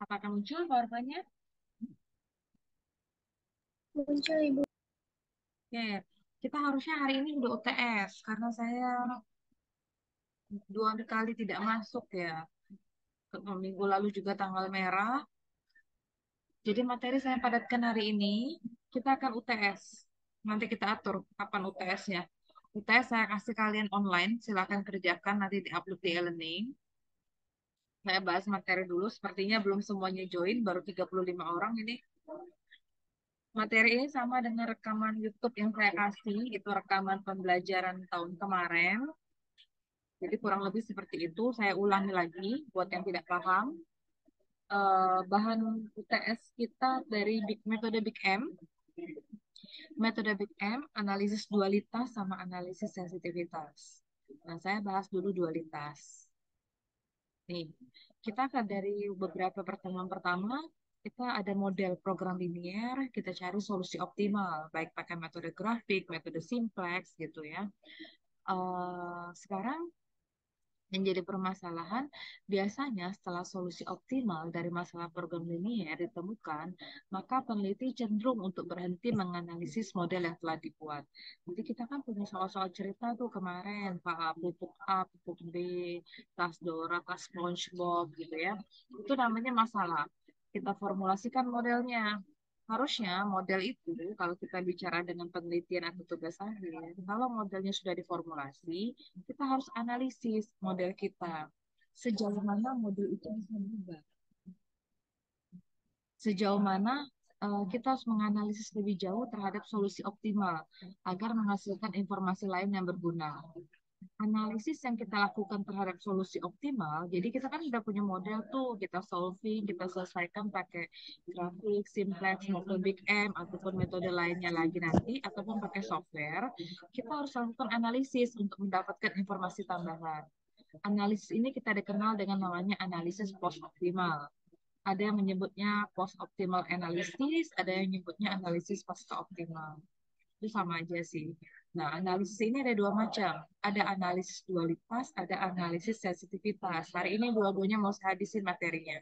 Apakah muncul PowerPoint-nya? Muncul Ibu. Oke, kita harusnya hari ini udah UTS karena saya 2 kali tidak masuk ya. Minggu lalu juga tanggal merah. Jadi materi saya padatkan hari ini. Kita akan UTS. Nanti kita atur kapan UTS-nya. UTS saya kasih kalian online. Silakan kerjakan nanti di-upload di e-learning. Saya bahas materi dulu. Sepertinya belum semuanya join. Baru 35 orang ini. Materi ini sama dengan rekaman YouTube yang saya kasih. Itu rekaman pembelajaran tahun kemarin. Jadi kurang lebih seperti itu. Saya ulangi lagi buat yang tidak paham. Bahan UTS kita dari metode Big M. Metode Big M, analisis dualitas sama analisis sensitivitas. Nah, saya bahas dulu dualitas. Nih, kita akan dari beberapa pertemuan pertama, kita ada model program linear, kita cari solusi optimal, baik pakai metode grafik, metode simplex gitu ya. Sekarang yang jadi permasalahan, biasanya setelah solusi optimal dari masalah program linear ditemukan, maka peneliti cenderung untuk berhenti menganalisis model yang telah dibuat. Jadi kita kan punya soal-soal cerita tuh kemarin, Pak pupuk A, pupuk B, tas Dora, tas SpongeBob gitu ya. Itu namanya masalah. Kita formulasikan modelnya. Harusnya model itu, kalau kita bicara dengan penelitian atau tugas akhir, kalau modelnya sudah diformulasi, kita harus analisis model kita. Sejauh mana model itu bisa berubah. Sejauh mana kita harus menganalisis lebih jauh terhadap solusi optimal agar menghasilkan informasi lain yang berguna. Analisis yang kita lakukan terhadap solusi optimal, jadi kita kan udah punya model tuh, kita solving, kita selesaikan pakai grafik, simplex, maupun Big M, ataupun metode lainnya lagi nanti, ataupun pakai software, kita harus lakukan analisis untuk mendapatkan informasi tambahan. Analisis ini kita dikenal dengan namanya analisis post-optimal. Ada yang menyebutnya post-optimal analysis, ada yang menyebutnya analisis pasca-optimal. Itu sama aja sih. Nah, analisis ini ada dua macam. Ada analisis dualitas, ada analisis sensitivitas. Hari ini dua-duanya mau saya hadisin materinya.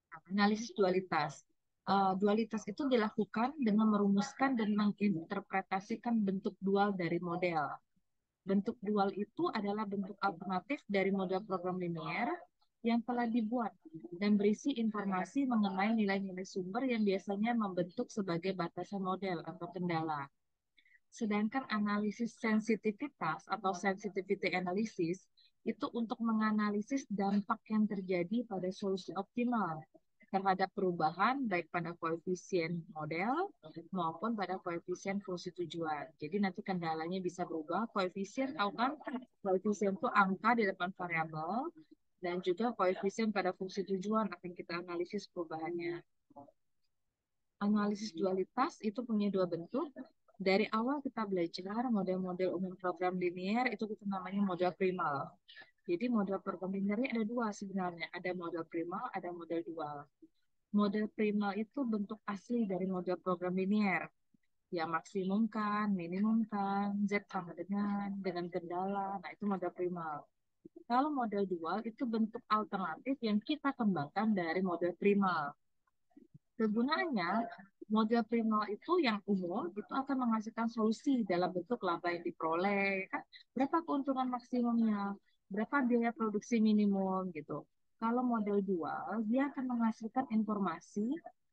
Nah, analisis dualitas. Dualitas itu dilakukan dengan merumuskan dan menginterpretasikan bentuk dual dari model. Bentuk dual itu adalah bentuk alternatif dari model program linear yang telah dibuat dan berisi informasi mengenai nilai-nilai sumber yang biasanya membentuk sebagai batasan model atau kendala. Sedangkan analisis sensitivitas atau sensitivity analysis itu untuk menganalisis dampak yang terjadi pada solusi optimal terhadap perubahan baik pada koefisien model maupun pada koefisien fungsi tujuan. Jadi nanti kendalanya bisa berubah. Koefisien tahu kan? Koefisien itu angka di depan variabel dan juga koefisien pada fungsi tujuan akan kita analisis perubahannya. Analisis dualitas itu punya dua bentuk. Dari awal kita belajar model-model umum program linear itu kita namanya model primal. Jadi model program linear ini ada dua sebenarnya. Ada model primal, ada model dual. Model primal itu bentuk asli dari model program linear. Ya maksimumkan, minimumkan, Z sama dengan kendala. Nah itu model primal. Kalau model dual itu bentuk alternatif yang kita kembangkan dari model primal. Kegunaannya, model primal itu yang umum itu akan menghasilkan solusi dalam bentuk laba yang diperoleh, kan? Berapa keuntungan maksimumnya, berapa biaya produksi minimum gitu. Kalau model dual, dia akan menghasilkan informasi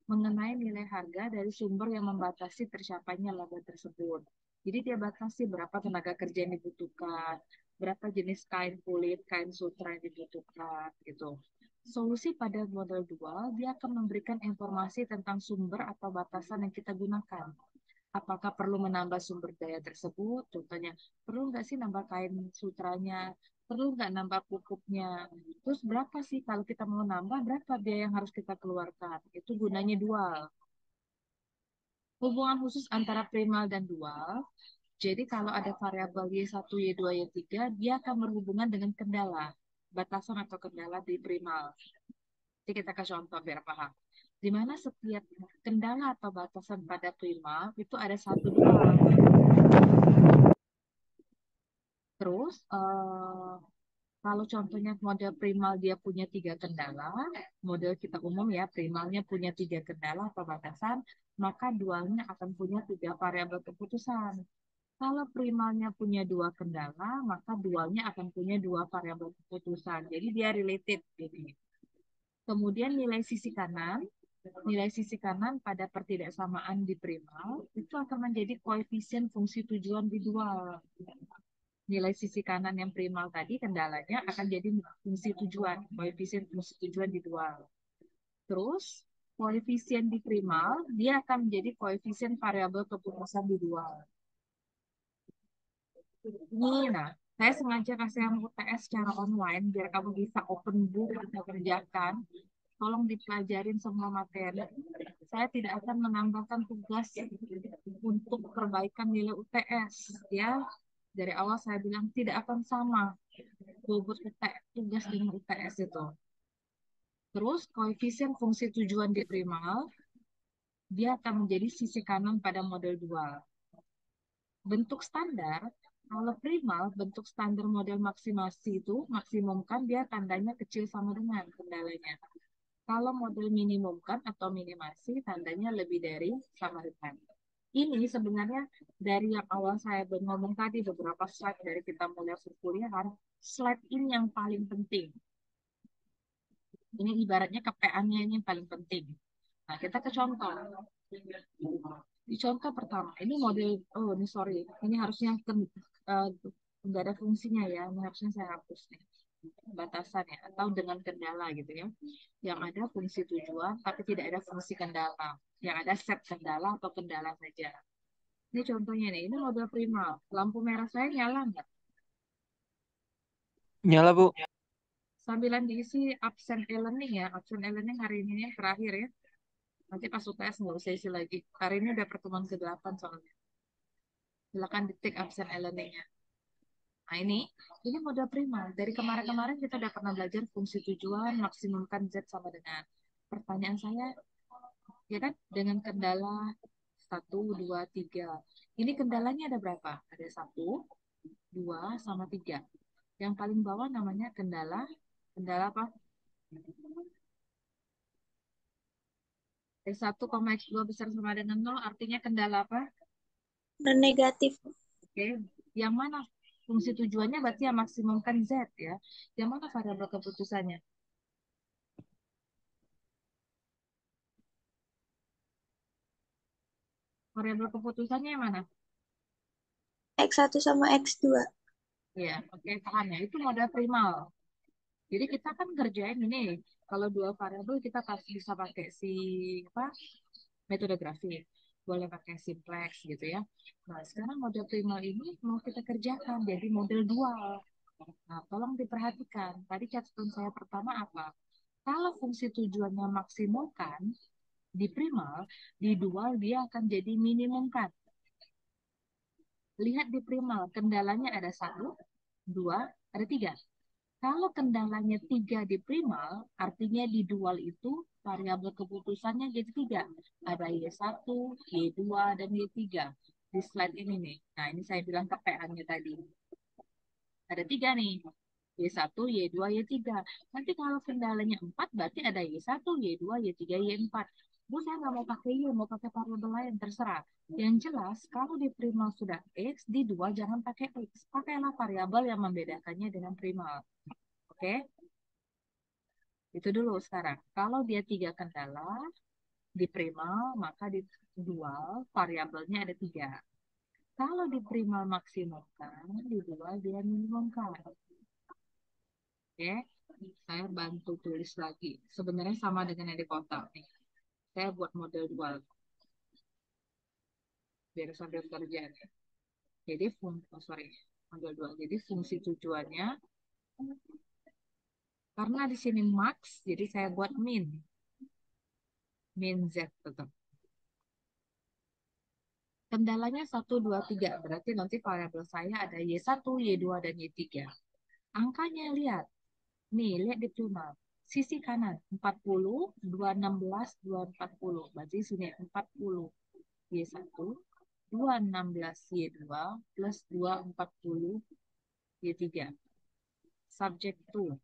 mengenai nilai harga dari sumber yang membatasi tercapainya laba tersebut. Jadi dia batasi berapa tenaga kerja yang dibutuhkan, berapa jenis kain kulit, kain sutra yang dibutuhkan gitu. Solusi pada model dual, dia akan memberikan informasi tentang sumber atau batasan yang kita gunakan. Apakah perlu menambah sumber daya tersebut? Contohnya, perlu nggak sih nambah kain sutranya? Perlu nggak nambah pupuknya? Terus berapa sih kalau kita mau nambah, berapa biaya yang harus kita keluarkan? Itu gunanya dual. Hubungan khusus antara primal dan dual. Jadi kalau ada variabel Y1, Y2, Y3, dia akan berhubungan dengan kendala, batasan atau kendala di primal. Jadi kita kasih contoh biar paham. Di mana setiap kendala atau batasan pada primal itu ada satu dual. Terus Kalau contohnya model primal dia punya 3 kendala, model kita umum ya, primalnya punya 3 kendala atau batasan, maka dualnya akan punya 3 variabel keputusan. Kalau primalnya punya 2 kendala, maka dualnya akan punya 2 variabel keputusan. Jadi dia related. Jadi. Kemudian nilai sisi kanan pada pertidaksamaan di primal itu akan menjadi koefisien fungsi tujuan di dual. Nilai sisi kanan yang primal tadi kendalanya akan jadi fungsi tujuan, koefisien fungsi tujuan di dual. Terus koefisien di primal dia akan menjadi koefisien variabel keputusan di dual. Ini, nah, saya sengaja kasih kamu UTS secara online biar kamu bisa open book atau kerjakan. Tolong dipelajarin semua materi. Saya tidak akan menambahkan tugas untuk perbaikan nilai UTS. Ya, dari awal saya bilang tidak akan sama bobot UTS, tugas dengan UTS itu. Terus koefisien fungsi tujuan di primal dia akan menjadi sisi kanan pada model dual. Bentuk standar, kalau primal, bentuk standar model maksimasi itu, maksimumkan dia tandanya kecil sama dengan kendalanya. Kalau model minimumkan atau minimasi, tandanya lebih dari sama dengan. Ini sebenarnya dari yang awal saya ngomong tadi, beberapa slide dari kita mulai perkuliahan, slide ini yang paling penting. Ini ibaratnya KPA-nya ini yang paling penting. Nah, kita ke contoh. Di contoh pertama, ini model, oh ini sorry, ini harusnya nggak ada fungsinya ya, ini harusnya saya hapus nih. Batasan ya, atau dengan kendala gitu ya. Yang ada fungsi tujuan, tapi tidak ada fungsi kendala. Yang ada set kendala atau kendala saja. Ini contohnya nih, ini model primal. Lampu merah saya nyala nggak? Nyala, Bu. Sambilan diisi absen e-learning ya, absen e-learning hari ini yang terakhir ya. Nanti pas UTS nggak usah isi lagi. Hari ini udah pertemuan ke-8 soalnya. Silakan diketik absen e-learningnya. Nah ini model primal. Dari kemarin-kemarin kita udah pernah belajar fungsi tujuan, maksimumkan Z sama dengan. Pertanyaan saya, ya kan, dengan kendala 1, 2, 3. Ini kendalanya ada berapa? Ada 1, 2, sama 3. Yang paling bawah namanya kendala apa? X1, X2 besar sama dengan 0, artinya kendala apa? Dan negatif. Oke, yang mana fungsi tujuannya berarti yang maksimumkan Z ya. Yang mana variabel keputusannya? Variabel keputusannya yang mana? X1 sama X2. Ya, oke, paham ya. Itu model primal. Jadi kita kan kerjain ini. Kalau dua variabel kita pasti bisa pakai si apa? Metode grafik. Boleh pakai simplex gitu ya. Nah, sekarang model primal ini mau kita kerjakan jadi model dual. Nah, tolong diperhatikan. Tadi catatan saya pertama apa? Kalau fungsi tujuannya maksimumkan di primal, di dual dia akan jadi minimumkan. Lihat di primal, kendalanya ada 1, 2, ada 3. Kalau kendalanya 3 di primal, artinya di dual itu variabel keputusannya jadi 3. Ada Y1, Y2, dan Y3. Di slide ini nih. Nah, ini saya bilang KPA-nya tadi. Ada 3 nih. Y1, Y2, Y3. Nanti kalau kendalanya 4, berarti ada Y1, Y2, Y3, Y4. Bu, saya nggak mau pakai Y, mau pakai variabel lain, terserah. Yang jelas, kalau di primal sudah X, di dual jangan pakai X. Pakailah variabel yang membedakannya dengan primal. Oke? Itu dulu sekarang. Kalau dia 3 kendala, di primal, maka di dual variabelnya ada 3. Kalau di primal maksimumkan, di dual dia minimumkan. Oke, saya bantu tulis lagi. Sebenarnya sama dengan yang di kotak nih. Saya buat model dual biar sambil kerja nih. Jadi model dual. Jadi fungsi tujuannya karena di sini max, jadi saya buat min z tetap. Kendalanya 1, 2, 3. Berarti nanti variabel saya ada Y1, Y2, dan Y3. Angkanya lihat. Nih, lihat di primal. Sisi kanan 40, 216, 240. Berarti sini 40 Y1, 216 Y2 plus 240 Y3. subject to.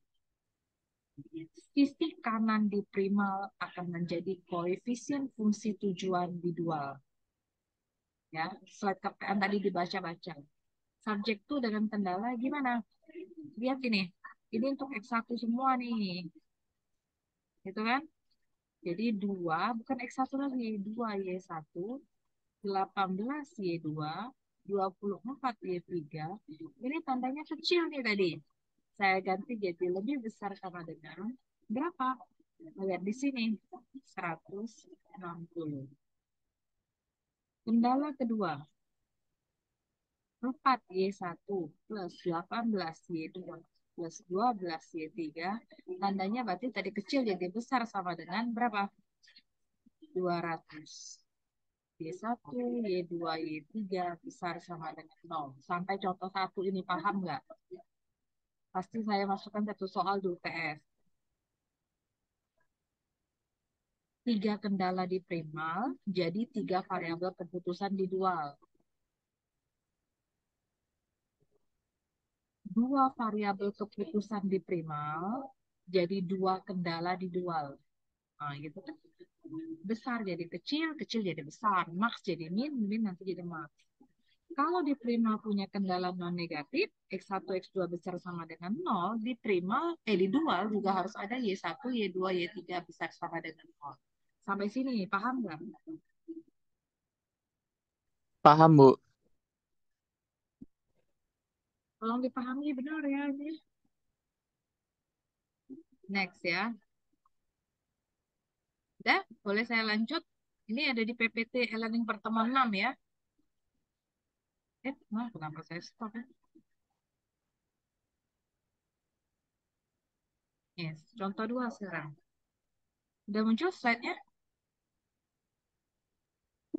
Sisi kanan di primal akan menjadi koefisien fungsi tujuan di dual. Ya, slide KPM tadi dibaca-baca. Subject to dengan kendala gimana? Lihat ini. Ini untuk X1 semua nih. Gitu kan? Jadi 2 bukan X1 lagi, 2Y1, 18Y2, 24Y3. Ini tandanya kecil nih tadi. Saya ganti jadi lebih besar sama dengan berapa? Lihat di sini, 160. Kendala kedua, 4Y1 plus 18Y2 plus 12Y3. Tandanya berarti tadi kecil jadi besar sama dengan berapa? 200. Y1, Y2, Y3 besar sama dengan 0. Sampai contoh 1 ini paham nggak? Pasti saya masukkan satu soal di UTS. 3 kendala di primal, jadi 3 variabel keputusan di dual. 2 variabel keputusan di primal, jadi 2 kendala di dual. Nah, gitu kan. Besar jadi kecil, kecil jadi besar. Max jadi min, min nanti jadi max. Kalau di primal punya kendala non negatif, X1, X2 besar sama dengan 0, di primal, di dual juga harus ada Y1, Y2, Y3 besar sama dengan 0. Sampai sini, paham nggak? Paham, Bu. Tolong dipahami benar ya ini. Next ya. Udah, boleh saya lanjut? Ini ada di PPT e-learning pertemuan 6 ya. Nah, kenapa saya stop ya? Yes, contoh 2 sekarang. Udah muncul slide-nya?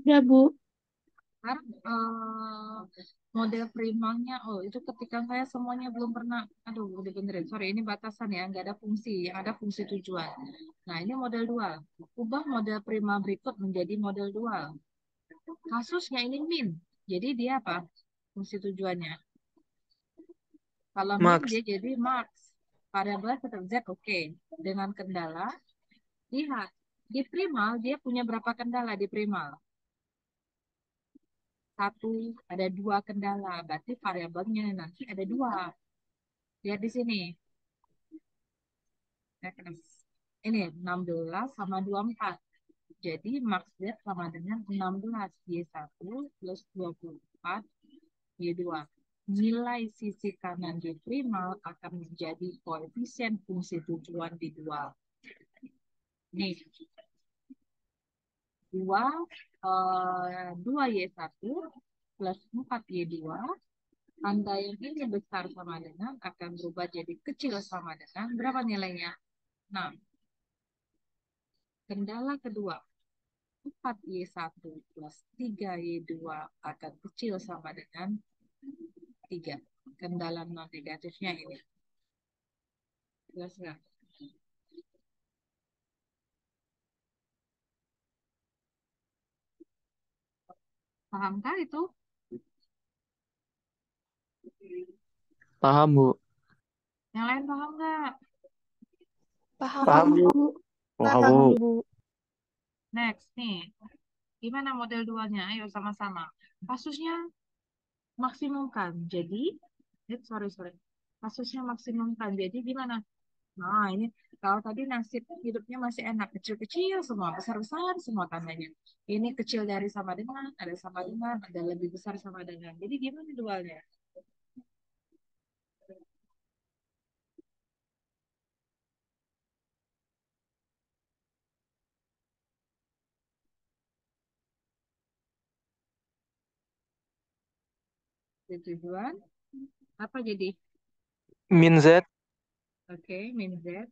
Udah, Bu. Sekarang model primalnya, oh itu ketika saya semuanya belum pernah, aduh udah benerin, sorry ini batasan ya, nggak ada fungsi, yang ada fungsi tujuan. Nah ini model dual, ubah model primal berikut menjadi model dual. Kasusnya ini min, jadi dia apa? Fungsi tujuannya. Kalau min Max. dia jadi max, variabel tetap z oke. Dengan kendala, lihat, di primal dia punya berapa kendala di primal? Satu, ada 2 kendala, berarti variabelnya nanti ada 2. Lihat di sini. Ini 16 sama 24. Jadi max Z sama dengan 16. Y1 plus 24 Y2. Nilai sisi kanan di primal akan menjadi koefisien fungsi tujuan di dual. Nih, 2Y1 plus 4Y2. Tanda yang ini besar sama dengan akan berubah jadi kecil sama dengan berapa nilainya? 6. Kendala kedua, 4Y1 plus 3Y2 akan kecil sama dengan 3. Kendala non negatifnya ini. Jelas nggak? Pahamkah itu? Paham, Bu. Yang lain paham nggak? Paham, Paham, Bu. Bu. Paham, Paham, Bu. Bu. Next nih. Gimana model dualnya? Ayo sama-sama. Kasusnya maksimumkan. Jadi, sorry. Kasusnya maksimumkan. Jadi gimana? Nah, ini kalau tadi nasib hidupnya masih enak, kecil-kecil semua, besar-besar semua tandanya. Ini kecil dari sama dengan, ada sama dengan, ada lebih besar sama dengan. Jadi gimana dualnya? Tujuan apa jadi? Min Z. Oke, min Z.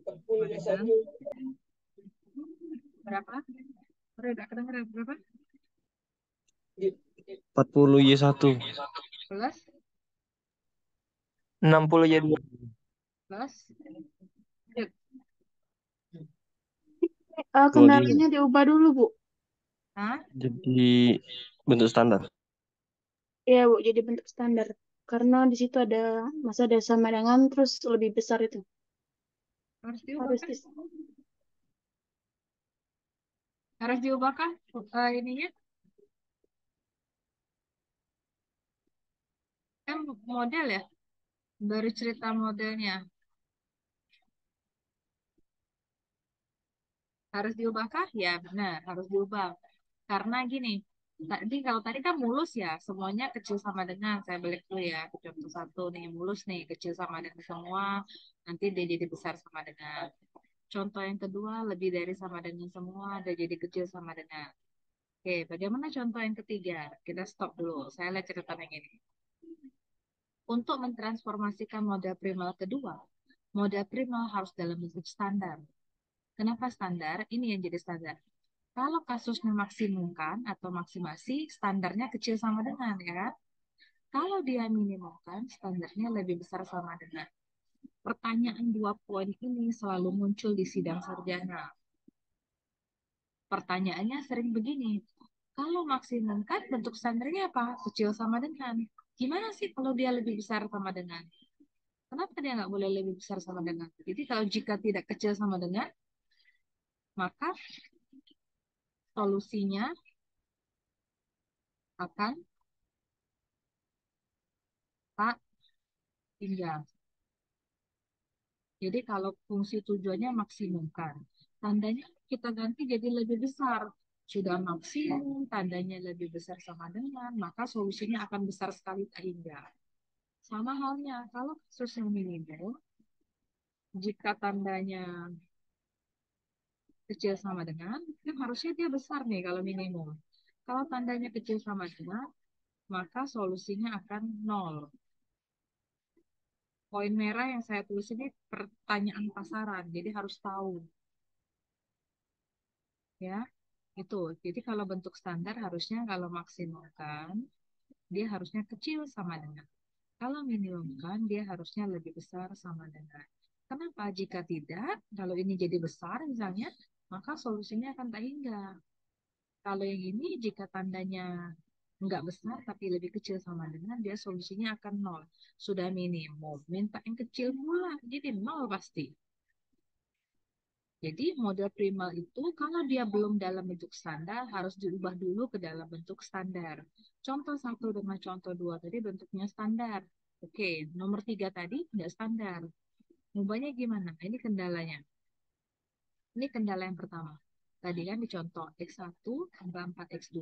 Sama dengan berapa? Sorry, nggak kedengeran berapa? 40 Y1. Plus, 60 Y2. plus. Kendalanya diubah dulu, Bu. Hah? Jadi bentuk standar. Iya, Bu. Jadi bentuk standar. Karena di situ ada masa ada sama dengan terus lebih besar itu. Harus diubah Harus kan? di Harus diubah kan? Ininya kan model ya, baru cerita modelnya. Harus diubahkah? Ya benar, harus diubah. Karena gini, kalau tadi kan mulus ya, semuanya kecil sama dengan. Saya balik dulu ya, ke contoh satu nih, mulus nih, kecil sama dengan semua, nanti dia jadi besar sama dengan. Contoh yang kedua, lebih dari sama dengan semua, dia jadi kecil sama dengan. Oke, bagaimana contoh yang ketiga? Kita stop dulu, saya lihat cerita yang ini. Untuk mentransformasikan model primal kedua, model primal harus dalam bentuk standar. Kenapa standar? Ini yang jadi standar. Kalau kasusnya maksimumkan atau maksimasi, standarnya kecil sama dengan, ya kan? Kalau dia minimumkan, standarnya lebih besar sama dengan. Pertanyaan 2 poin ini selalu muncul di sidang sarjana. Pertanyaannya sering begini, kalau maksimumkan bentuk standarnya apa? Kecil sama dengan. Gimana sih kalau dia lebih besar sama dengan? Kenapa dia nggak boleh lebih besar sama dengan? Jadi kalau jika tidak kecil sama dengan, maka solusinya akan tak tinggal. Jadi kalau fungsi tujuannya maksimumkan, tandanya kita ganti jadi lebih besar. Sudah maksimum, tandanya lebih besar sama dengan, maka solusinya akan besar sekali tak hingga. Sama halnya, kalau kasus yang minimum, jika tandanya kecil sama dengan, kan harusnya dia besar nih kalau minimum. Kalau tandanya kecil sama dengan, maka solusinya akan nol. Poin merah yang saya tulis ini pertanyaan pasaran, jadi harus tahu. Ya, itu. Jadi kalau bentuk standar harusnya kalau maksimalkan, dia harusnya kecil sama dengan. Kalau minimumkan, dia harusnya lebih besar sama dengan. Kenapa? Jika tidak, kalau ini jadi besar misalnya, maka solusinya akan tak hingga. Kalau yang ini, jika tandanya enggak besar tapi lebih kecil sama dengan, dia solusinya akan nol. Sudah minimum, minta yang kecil pula, jadi nol pasti. Jadi model primal itu kalau dia belum dalam bentuk standar harus diubah dulu ke dalam bentuk standar. Contoh satu dengan contoh dua tadi bentuknya standar. Oke, nomor tiga tadi tidak standar. Ubahnya gimana? Ini kendalanya. Ini kendala yang pertama. Tadi kan dicontoh X1 tambah 4X2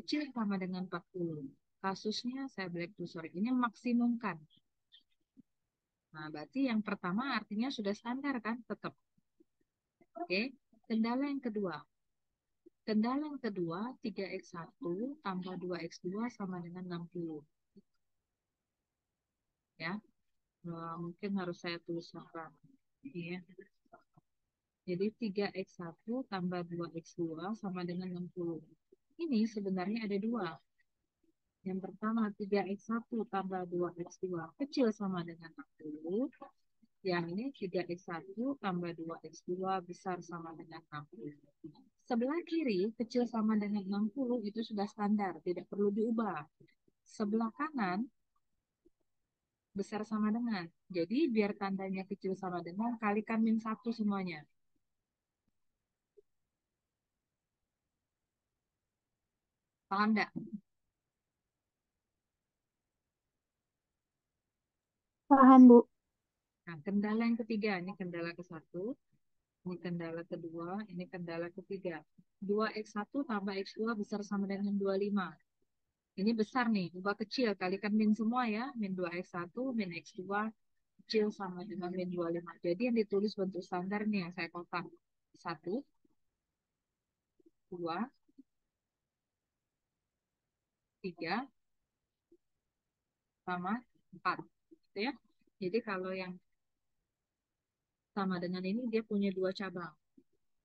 kecil sama dengan 40. Kasusnya saya black to sorry. Ini maksimumkan. Nah, berarti yang pertama artinya sudah standar kan? Tetap. Oke. Kendala yang kedua. Kendala yang kedua, 3X1 tambah 2X2 sama dengan 60. Ya, mungkin harus saya tulis apa. Ya. Jadi 3X1 tambah 2X2 sama dengan 60. Ini sebenarnya ada dua. Yang pertama 3X1 tambah 2X2 kecil sama dengan 60. Yang ini 3X1 tambah 2X2 besar sama dengan 60. Sebelah kiri kecil sama dengan 60 itu sudah standar, tidak perlu diubah. Sebelah kanan besar sama dengan. Jadi biar tandanya kecil sama dengan, kalikan -1 semuanya. Paham enggak? paham, Bu. Nah, kendala yang ketiga, ini kendala ke satu, ini kendala kedua, ini kendala ketiga. 2X1 tambah X2 besar sama dengan 25. Ini besar nih, ubah kecil, kalikan min semua ya. Min 2X1, min X2, kecil sama dengan min 25. Jadi yang ditulis bentuk standar nih yang saya kotak. 1, 2, 3, sama 4. Gitu ya. Jadi kalau yang sama dengan ini dia punya dua cabang.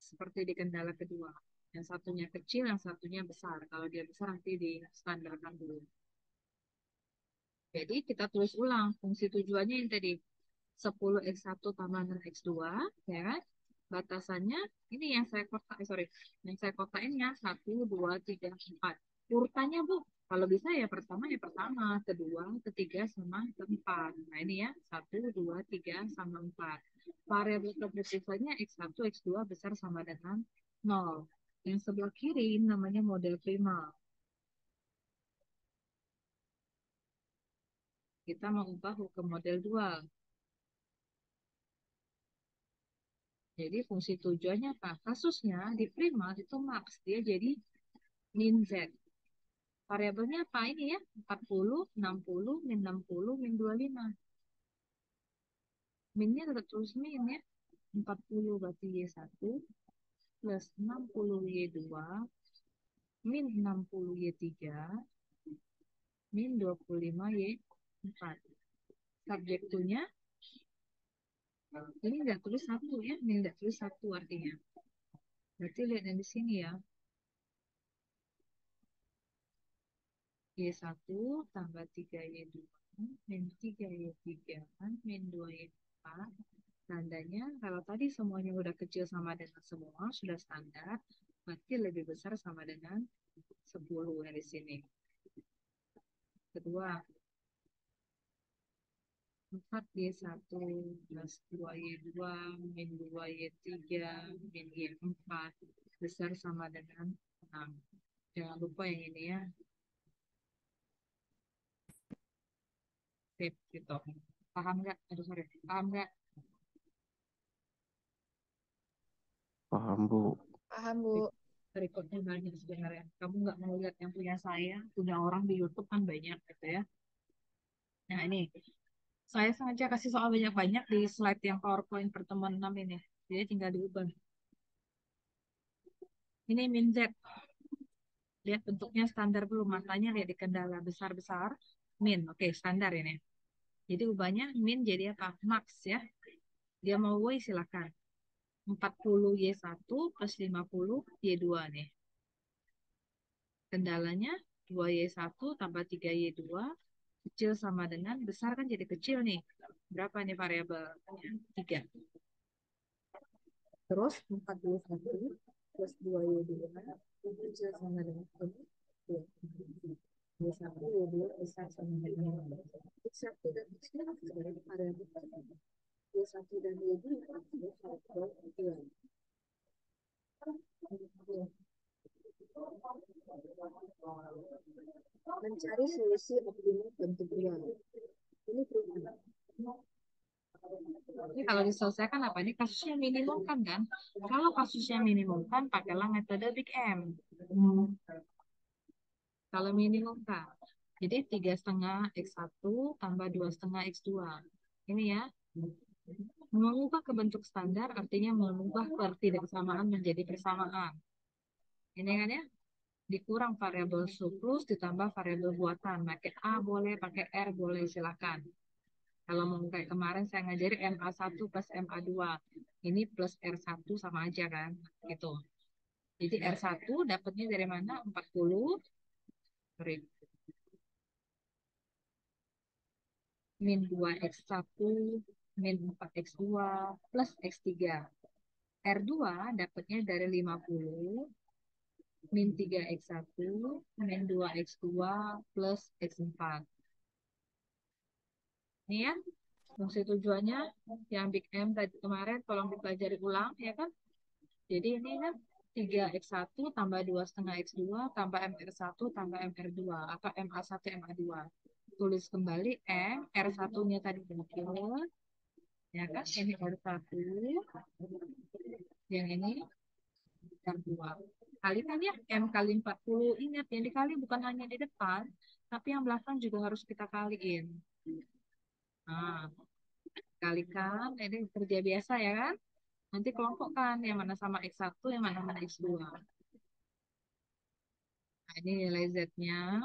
Seperti di kendala kedua. Yang satunya kecil, yang satunya besar. Kalau dia besar nanti di standarkan dulu. Jadi kita tulis ulang fungsi tujuannya yang tadi 10X1 tambah 6X2, ya kan? Batasannya ini yang saya kotak, sorry, yang saya kotak ini ya 1, 2, 3, 4. Urutannya Bu, Kalau bisa ya pertama, kedua, ketiga, sama keempat. Nah ini ya, 1, 2, 3, sama 4. Variabel kebersifanya X1, X2 besar sama dengan 0. Yang sebelah kiri namanya model primal. Kita mau ubah ke model dual. Jadi fungsi tujuannya apa? Kasusnya di primal itu max. Dia jadi min Z. Variabelnya apa ini ya? 40, 60, min 60, min 25. Minnya tetap terus min ya. 40 berarti Y1 plus 60 Y2 min 60 Y3 min 25 Y4. Subjektunya ini nggak tulis satu ya. Ini nggak tulis satu artinya. Berarti lihat yang di sini ya. Y1 tambah 3Y2 min 3Y3 min 2Y4. Tandanya kalau tadi semuanya udah kecil sama dengan semua, sudah standar, berarti lebih besar sama dengan 10 dari sini. Kedua, 4Y1 plus 2Y2 min 2Y3 min Y4 besar sama dengan 6. Jangan lupa yang ini ya. Sip, gitu. Paham nggak? Aduh, sorry. Paham nggak? Paham, Bu. Paham, Bu. Rekodnya banyak sebenarnya. Kamu nggak mau lihat yang punya saya, punya orang di YouTube kan banyak gitu ya. Nah ini, saya sengaja kasih soal banyak-banyak di slide yang PowerPoint pertemuan 6 ini. Jadi tinggal diubah. Ini min Z. Lihat bentuknya standar belum? Matanya lihat di kendala besar-besar. Min, oke standar ini. Jadi ubahnya min jadi apa? Max ya. Dia mau Y silakan. 40 Y1 plus 50 Y2 nih. Kendalanya 2Y1 tambah 3Y2 kecil sama dengan besar kan jadi kecil nih. Berapa nih variabelnya? 3. Terus 41 plus 2Y2 kecil sama dengan 2. Y1, Y2 besar sama dengan X1 dan X2 sebagai variabel. Y1 dan Y2 adalah variabel 2. Mencari solusi optimal bentuk dual. Ini perubahan. Ini kalau diselesaikan apa? Ini kasusnya minimum kan? Kalau kasusnya minimum kan, pakailah metode Big M. Kalau minimum kan. Jadi 3,5 X1 tambah 2,5 X2. Ini ya. Mengubah ke bentuk standar artinya mengubah ketidaksamaan menjadi persamaan. Ini kan ya. Dikurang variabel surplus ditambah variabel buatan. Pakai A boleh, pakai R boleh, silakan. Kalau mau kayak kemarin saya ngajari MA1 plus MA2. Ini plus R1 sama aja kan. Gitu. Jadi R1 dapatnya dari mana? 40 min 2X1 min 4X2 plus X3. R2 dapatnya dari 50 min 3X1 min 2X2 plus X4. Ini ya, fungsi tujuannya yang Big M tadi kemarin tolong dipelajari ulang ya kan. Jadi ini kan 3X1 tambah 2,5X2 tambah MR1 tambah MR2 atau MA1 MA2. Tulis kembali M, R1-nya tadi berapa? Ya kan, ini R1, yang ini R2. Kalikan ya, M kali 40. Ingat, yang dikali bukan hanya di depan, tapi yang belakang juga harus kita kaliin. Nah, kalikan, ini kerja biasa ya kan? Nanti kelompokkan yang mana sama X1, yang mana sama X2. Nah, ini nilai Z-nya.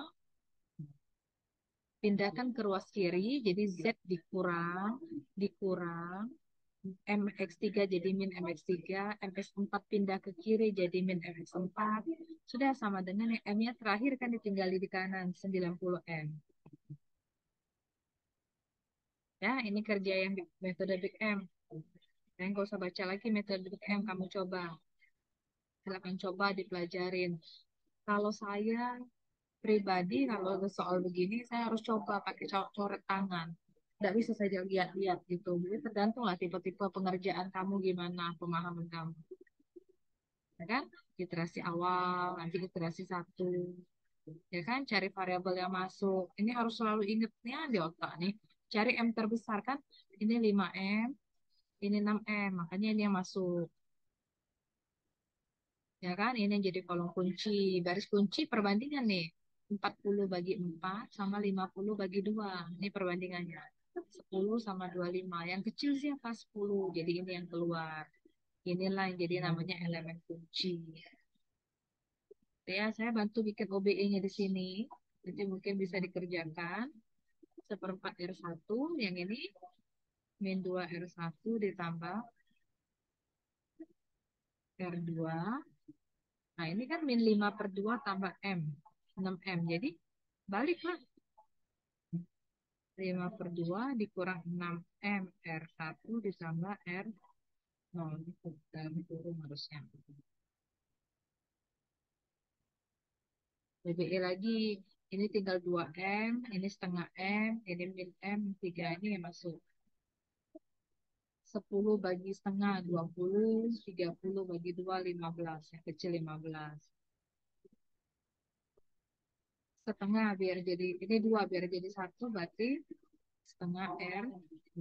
Pindahkan ke ruas kiri, jadi Z dikurang. MX3 jadi min MX3, MX4 pindah ke kiri jadi min MX4. Sudah sama dengan yang M-nya terakhir kan ditinggali di kanan, 90M. Ya, ini kerja yang metode Big M. Dan nggak usah baca lagi metode Big M, kamu coba. Silakan coba dipelajarin. Kalau saya pribadi kalau ada soal begini saya harus coba pakai coret tangan. Nggak bisa saja lihat-lihat gitu. Jadi tergantung lah tipe-tipe pengerjaan kamu gimana, pemahaman kamu. Ya kan? Iterasi awal, nanti iterasi satu. Ya kan? Cari variabel yang masuk. Ini harus selalu ingetnya di otak nih. Cari M terbesar kan? Ini 5M, ini 6M. Makanya ini yang masuk. Ya kan? Ini yang jadi kolom kunci. Baris kunci perbandingan nih. 40 bagi 4 sama 50 bagi 2. Ini perbandingannya. 10 sama 25. Yang kecil siapa? 10. Jadi ini yang keluar. Inilah yang jadi namanya elemen kunci. Ya, saya bantu bikin OBE-nya di sini. Nanti mungkin bisa dikerjakan. Seperempat R1. Yang ini min 2 R1 ditambah R2. Nah, ini kan min 5 per 2 tambah M. 6M. Jadi, baliklah. 5 per 2 dikurang 6M R1 ditambah R0. Dalam kurung harusnya. BBE lagi. Ini tinggal 2M. Ini setengah M. Ini min M. 3 ini yang masuk. 10 bagi setengah 20. 30 bagi 2 15. Yang kecil 15. Setengah biar jadi. Ini 2 biar jadi 1. Berarti setengah R2.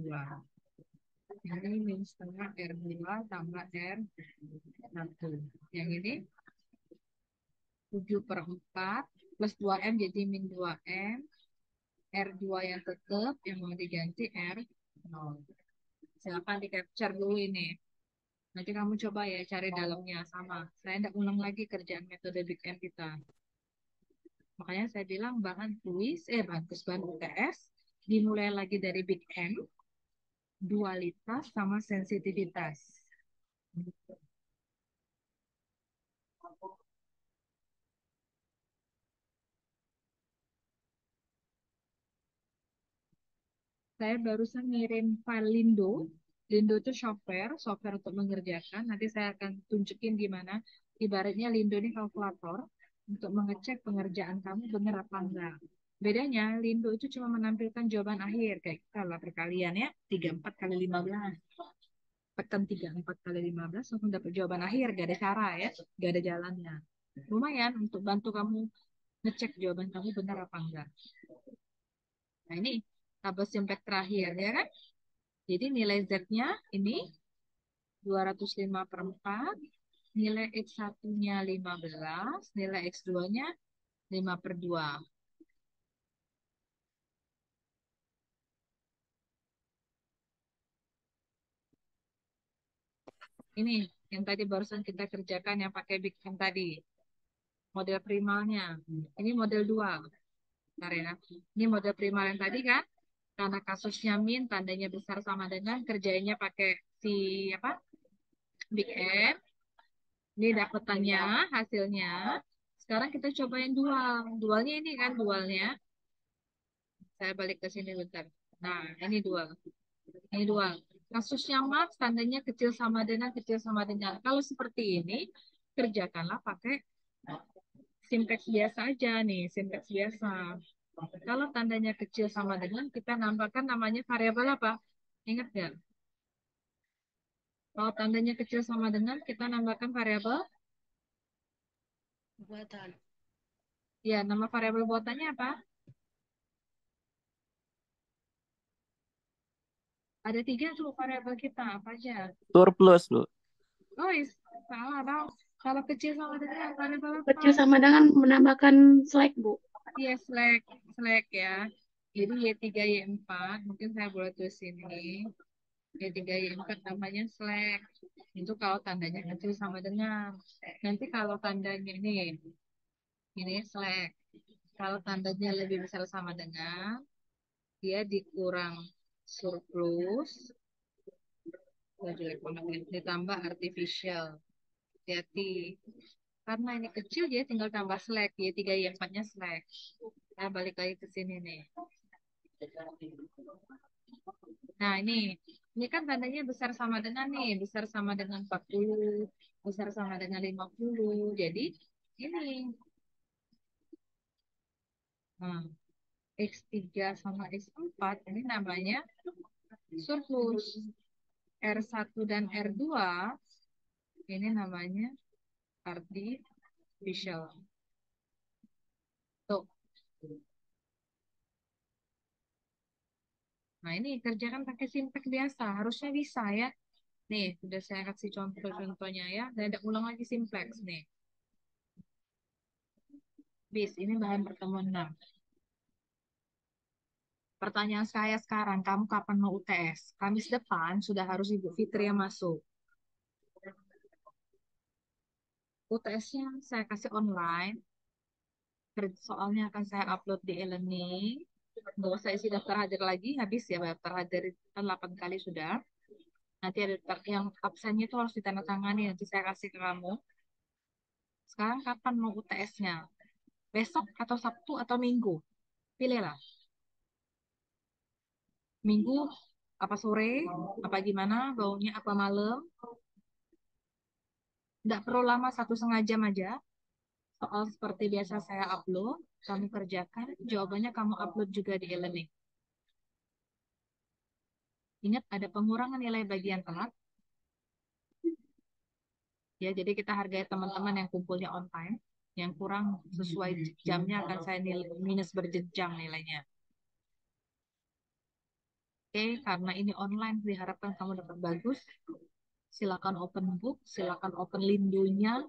Ini min setengah R2 tambah R1. Yang ini 7 per 4 plus 2M jadi min 2M. R2 yang tetap yang mau diganti R0. Silakan di capture dulu ini. Nanti kamu coba ya cari dalamnya sama. Saya tidak ulang lagi kerjaan metode Big M kita. Makanya saya bilang bahan UTS dimulai lagi dari Big M, dualitas sama sensitivitas. Saya barusan ngirim file Lindo. Lindo itu software untuk mengerjakan. Nanti saya akan tunjukin gimana. Ibaratnya Lindo ini kalkulator untuk mengecek pengerjaan kamu benar apa enggak. Bedanya, Lindo itu cuma menampilkan jawaban akhir. Kayak kita lah perkalian ya, 34 kali 15. Tekan 34 kali 15, langsung dapat jawaban akhir. Gak ada cara ya, gak ada jalannya. Lumayan untuk bantu kamu ngecek jawaban kamu benar apa enggak. Nah ini tabel simplex terakhir ya kan. Jadi nilai Z-nya ini 205 per 4, nilai X1-nya 15, nilai X2-nya 5 per 2. Ini yang tadi barusan kita kerjakan yang pakai Big M tadi. Model primalnya. Ini model 2. Bentar ya. Ini model primal yang tadi kan. Karena kasusnya min, tandanya besar sama dengan kerjanya pakai si apa? Big M. Ini dapetannya, hasilnya. Sekarang kita cobain dual. Dualnya ini kan dualnya. Saya balik ke sini bentar. Nah, ini dual. Ini dual. Kasusnya max, tandanya kecil sama dengan, kecil sama dengan. Kalau seperti ini, kerjakanlah pakai simplex biasa aja nih, simplex biasa. Kalau tandanya kecil sama dengan, kita nambahkan namanya variabel apa? Ingat nggak? Kalau tandanya kecil sama dengan, kita nambahkan variabel. Buatan. Ya, nama variabel buatannya apa? Ada 3 tuh variabel kita, apa aja? Surplus, Bu. Oh, salah dong. Kalau kecil sama dengan variabel apa? Kecil sama dengan menambahkan slack, Bu. Iya, slack ya. Jadi Y3, Y4, mungkin saya boleh tulis ini. Y3, Y4 namanya slack. Itu kalau tandanya kecil sama dengan. Nanti kalau tandanya ini slack. Kalau tandanya lebih besar sama dengan, dia dikurang surplus, ditambah artificial. Hati-hati. Karena ini kecil, dia tinggal tambah slack. Y3, Y4-nya slack. Nah, balik lagi ke sini nih. Nah, ini kan tandanya besar sama dengan nih, besar sama dengan 40, besar sama dengan 50. Jadi, ini Nah, X3 sama X4 ini namanya surplus. R1 dan R2 ini namanya artificial. Tuh. Nah, ini kerjakan pakai simplex biasa. Harusnya bisa ya. Nih, sudah saya kasih contoh-contohnya ya. Dan ada ulang lagi simplex nih. Bis, ini bahan pertemuan 6. Pertanyaan saya sekarang, kamu kapan mau UTS? Kamis depan sudah harus Ibu Fitri yang masuk. UTS-nya saya kasih online. Soalnya akan saya upload di e-learning. Nggak usah isi daftar hadir lagi, habis ya daftar hadir kan 8 kali sudah. Nanti ada yang absennya itu harus ditandatangani, nanti saya kasih ke kamu. Sekarang kapan mau UTS-nya? Besok atau Sabtu atau Minggu? Pilihlah. Minggu apa sore? Apa gimana? Baunya apa malam? Nggak perlu lama, 1,5 jam aja. Soal seperti biasa saya upload, kamu kerjakan, jawabannya kamu upload juga di e-learning. Ingat ada pengurangan nilai bagian telat. Ya, jadi kita hargai teman-teman yang kumpulnya on time. Yang kurang sesuai jamnya akan saya minus berjenjang nilainya. Oke, karena ini online, diharapkan kamu dapat bagus. Silakan open book, silakan open lindunya,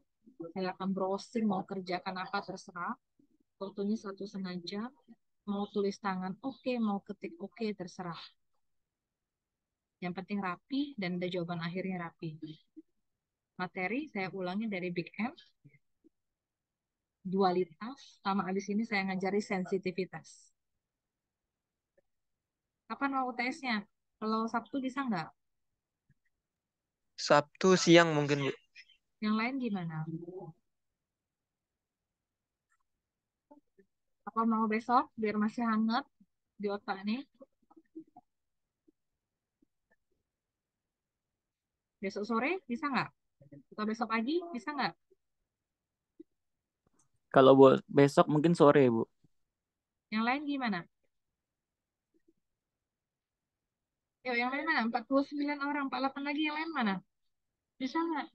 silakan browsing, mau kerjakan apa terserah. Waktunya 1,5 jam. Mau tulis tangan, oke. Mau ketik, oke. Terserah. Yang penting rapi dan ada jawaban akhirnya rapi. Materi saya ulangi dari Big M, dualitas, sama abis ini saya ngajari sensitivitas. Kapan mau UTS-nya? Kalau Sabtu bisa nggak? Sabtu siang mungkin, Bu. Yang lain gimana? Apa mau besok biar masih hangat di otak nih? Besok sore bisa nggak? Atau besok pagi bisa nggak? Kalau besok mungkin sore, Bu. Yang lain gimana? Yuk, yang lain mana? 49 orang, 48 lagi yang lain mana? Bisa nggak?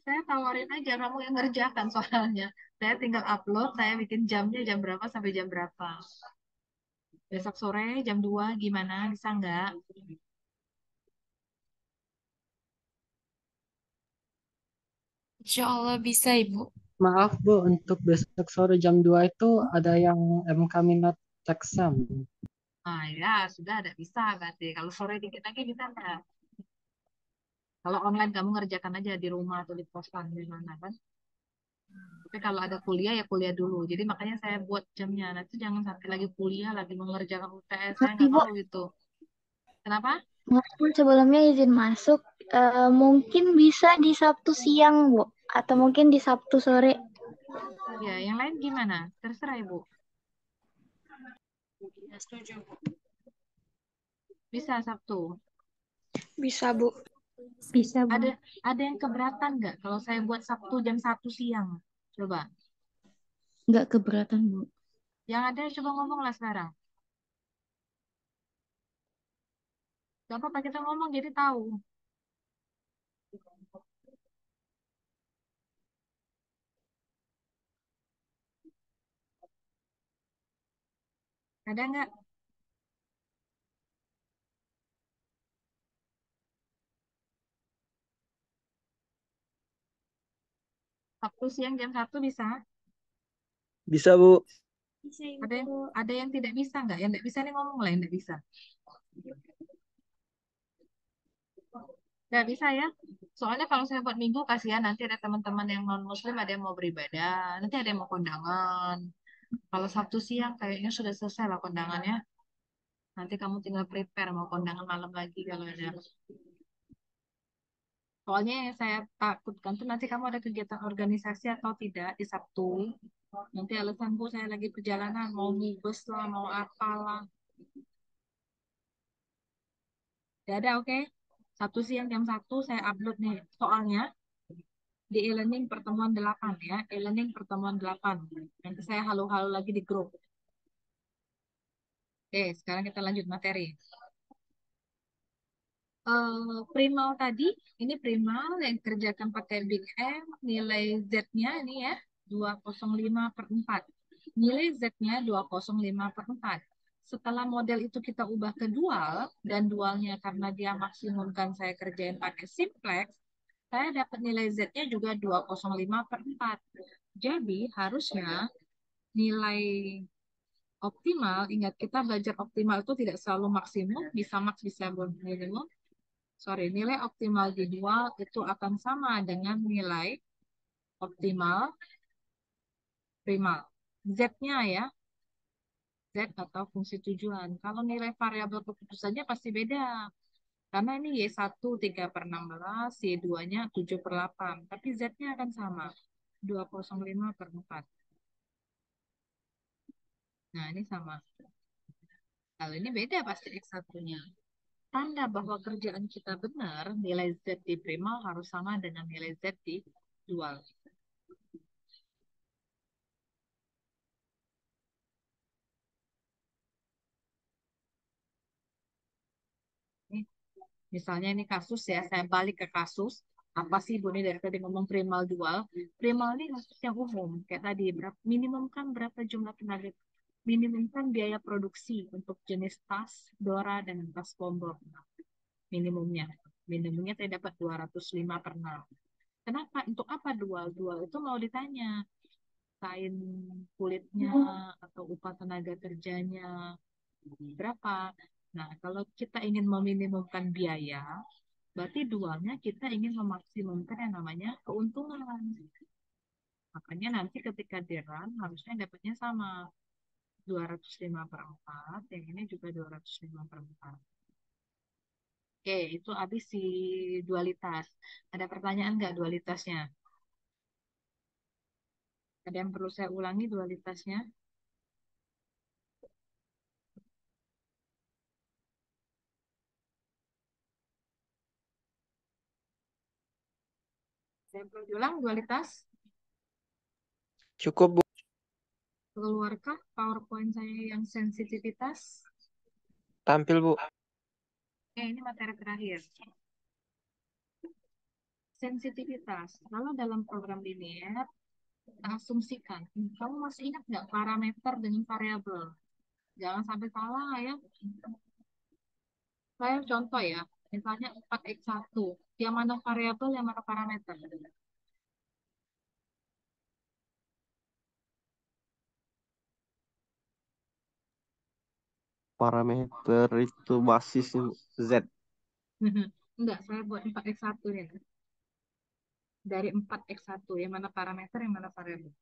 Saya tawarin aja kamu yang ngerjakan soalnya. Saya tinggal upload, saya bikin jamnya jam berapa sampai jam berapa. Besok sore jam 2 gimana? Bisa nggak? Insya Allah bisa, Ibu. Maaf Bu, untuk besok sore jam 2 itu ada yang MK minat exam. Nah ya, sudah ada bisa berarti. Kalau sore dikit lagi bisa nggak? Kalau online kamu ngerjakan aja di rumah atau di kosan di mana kan? Tapi kalau ada kuliah ya kuliah dulu. Jadi makanya saya buat jamnya. Nanti jangan sampai lagi kuliah, lagi mengerjakan UTS. Saya nggak Ibu, mau gitu. Kenapa? maaf sebelumnya izin masuk. Mungkin bisa di Sabtu siang, Bu. Atau mungkin di Sabtu sore. Ya, yang lain gimana? Terserah Ibu. Bisa Sabtu. Bisa, Bu. Bisa, Bu. Ada yang keberatan nggak kalau saya buat Sabtu jam 1 siang? Coba. Nggak keberatan, Bu. Yang ada coba ngomonglah sekarang. Gak apa-apa kita ngomong jadi tahu. Ada nggak? Sabtu siang jam 1 bisa? Bisa, Bu. Bisa, Ada yang, Ibu. ada yang tidak bisa nggak? Yang tidak bisa nih ngomong lah yang tidak bisa. Nggak bisa ya? Soalnya kalau saya buat minggu kasihan nanti ada teman-teman yang non muslim ada yang mau beribadah, nanti ada yang mau kondangan. Kalau Sabtu siang kayaknya sudah selesai lah kondangannya. Nanti kamu tinggal prepare mau kondangan malam lagi kalau ada. Soalnya yang saya takutkan tuh nanti kamu ada kegiatan organisasi atau tidak di Sabtu. Nanti alasan Bu saya lagi perjalanan mau ngibes lah, mau apalah. Ya ada oke. Sabtu siang jam 1 saya upload nih soalnya. di e-learning pertemuan 8 ya, e-learning pertemuan 8. Nanti saya halo-halo lagi di grup. Oke, sekarang kita lanjut materi. Primal tadi, ini primal yang kerjakan pakai Big M, nilai Z-nya ini ya, 205/4. Nilai Z-nya 205/4. Setelah model itu kita ubah ke dual, dan dualnya karena dia maksimumkan saya kerjain pakai simplex, saya dapat nilai Z-nya juga 205/4. Jadi harusnya nilai optimal, ingat kita belajar optimal itu tidak selalu maksimum, bisa max, bisa minimum. Sorry, nilai optimal di dual itu akan sama dengan nilai optimal primal. Z-nya ya, Z atau fungsi tujuan. Kalau nilai variabel keputusannya pasti beda. Karena ini Y1 3/16, Y2-nya 7/8. Tapi Z-nya akan sama, 205/4. Nah, ini sama. Kalau ini beda pasti X1-nya. Tanda bahwa kerjaan kita benar, nilai Z di primal harus sama dengan nilai Z di dual. Ini, misalnya ini kasus ya, saya balik ke kasus. Apa sih Bu ini dari tadi ngomong primal dual? Primal ini kasus yang umum. Kayak tadi, minimumkan berapa jumlah tenaga, minimumkan biaya produksi untuk jenis tas, Dora, dan tas Pombo. Minimumnya. Minimumnya saya dapat 205/6. Kenapa? Untuk apa dual? Dual itu mau ditanya kain kulitnya atau upah tenaga kerjanya berapa. Nah, kalau kita ingin meminimumkan biaya, berarti dualnya kita ingin memaksimumkan yang namanya keuntungan. Makanya nanti ketika di run harusnya dapatnya sama, 205/4, yang ini juga 205/4. Oke, itu habis si dualitas. Ada pertanyaan nggak dualitasnya? Ada yang perlu saya ulangi dualitasnya? Saya perlu diulang dualitas? Cukup, Bu. Keluarkah PowerPoint saya yang sensitivitas? Tampil, Bu. Ini materi terakhir. Sensitivitas. Kalau dalam program linear, kita asumsikan. Kamu masih ingat nggak parameter dengan variabel? Jangan sampai salah ya. Saya contoh ya. Misalnya 4x1. Yang mana variabel, yang mana parameter? Parameter itu basis Z. Enggak, saya buat 4x1 ya. Dari 4x1, yang mana parameter, yang mana variabel?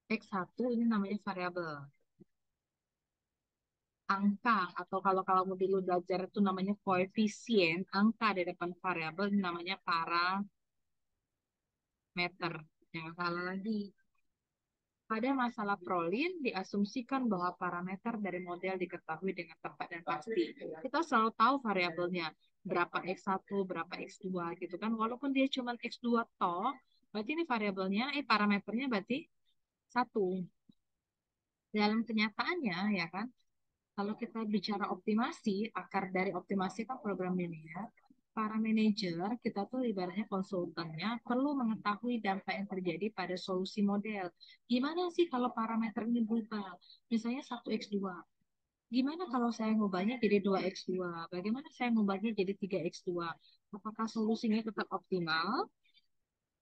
X1 ini namanya variabel. Angka, atau kalau kamu dulu belajar itu namanya koefisien, angka di depan variabel ini namanya parameter. Jangan salah lagi. Pada masalah prolin, diasumsikan bahwa parameter dari model diketahui dengan tepat dan pasti. Kita selalu tahu variabelnya, berapa X1, berapa X2 gitu kan. Walaupun dia cuma X2 toh, berarti ini variabelnya, parameternya berarti 1. Dalam kenyataannya, ya kan, kalau kita bicara optimasi, akar dari optimasi kan program linear, para manajer, kita tuh ibaratnya konsultannya, perlu mengetahui dampak yang terjadi pada solusi model. Gimana sih kalau parameter ini berubah? Misalnya 1x2. Gimana kalau saya ngubahnya jadi 2x2? Bagaimana saya ngubahnya jadi 3x2? Apakah solusinya tetap optimal?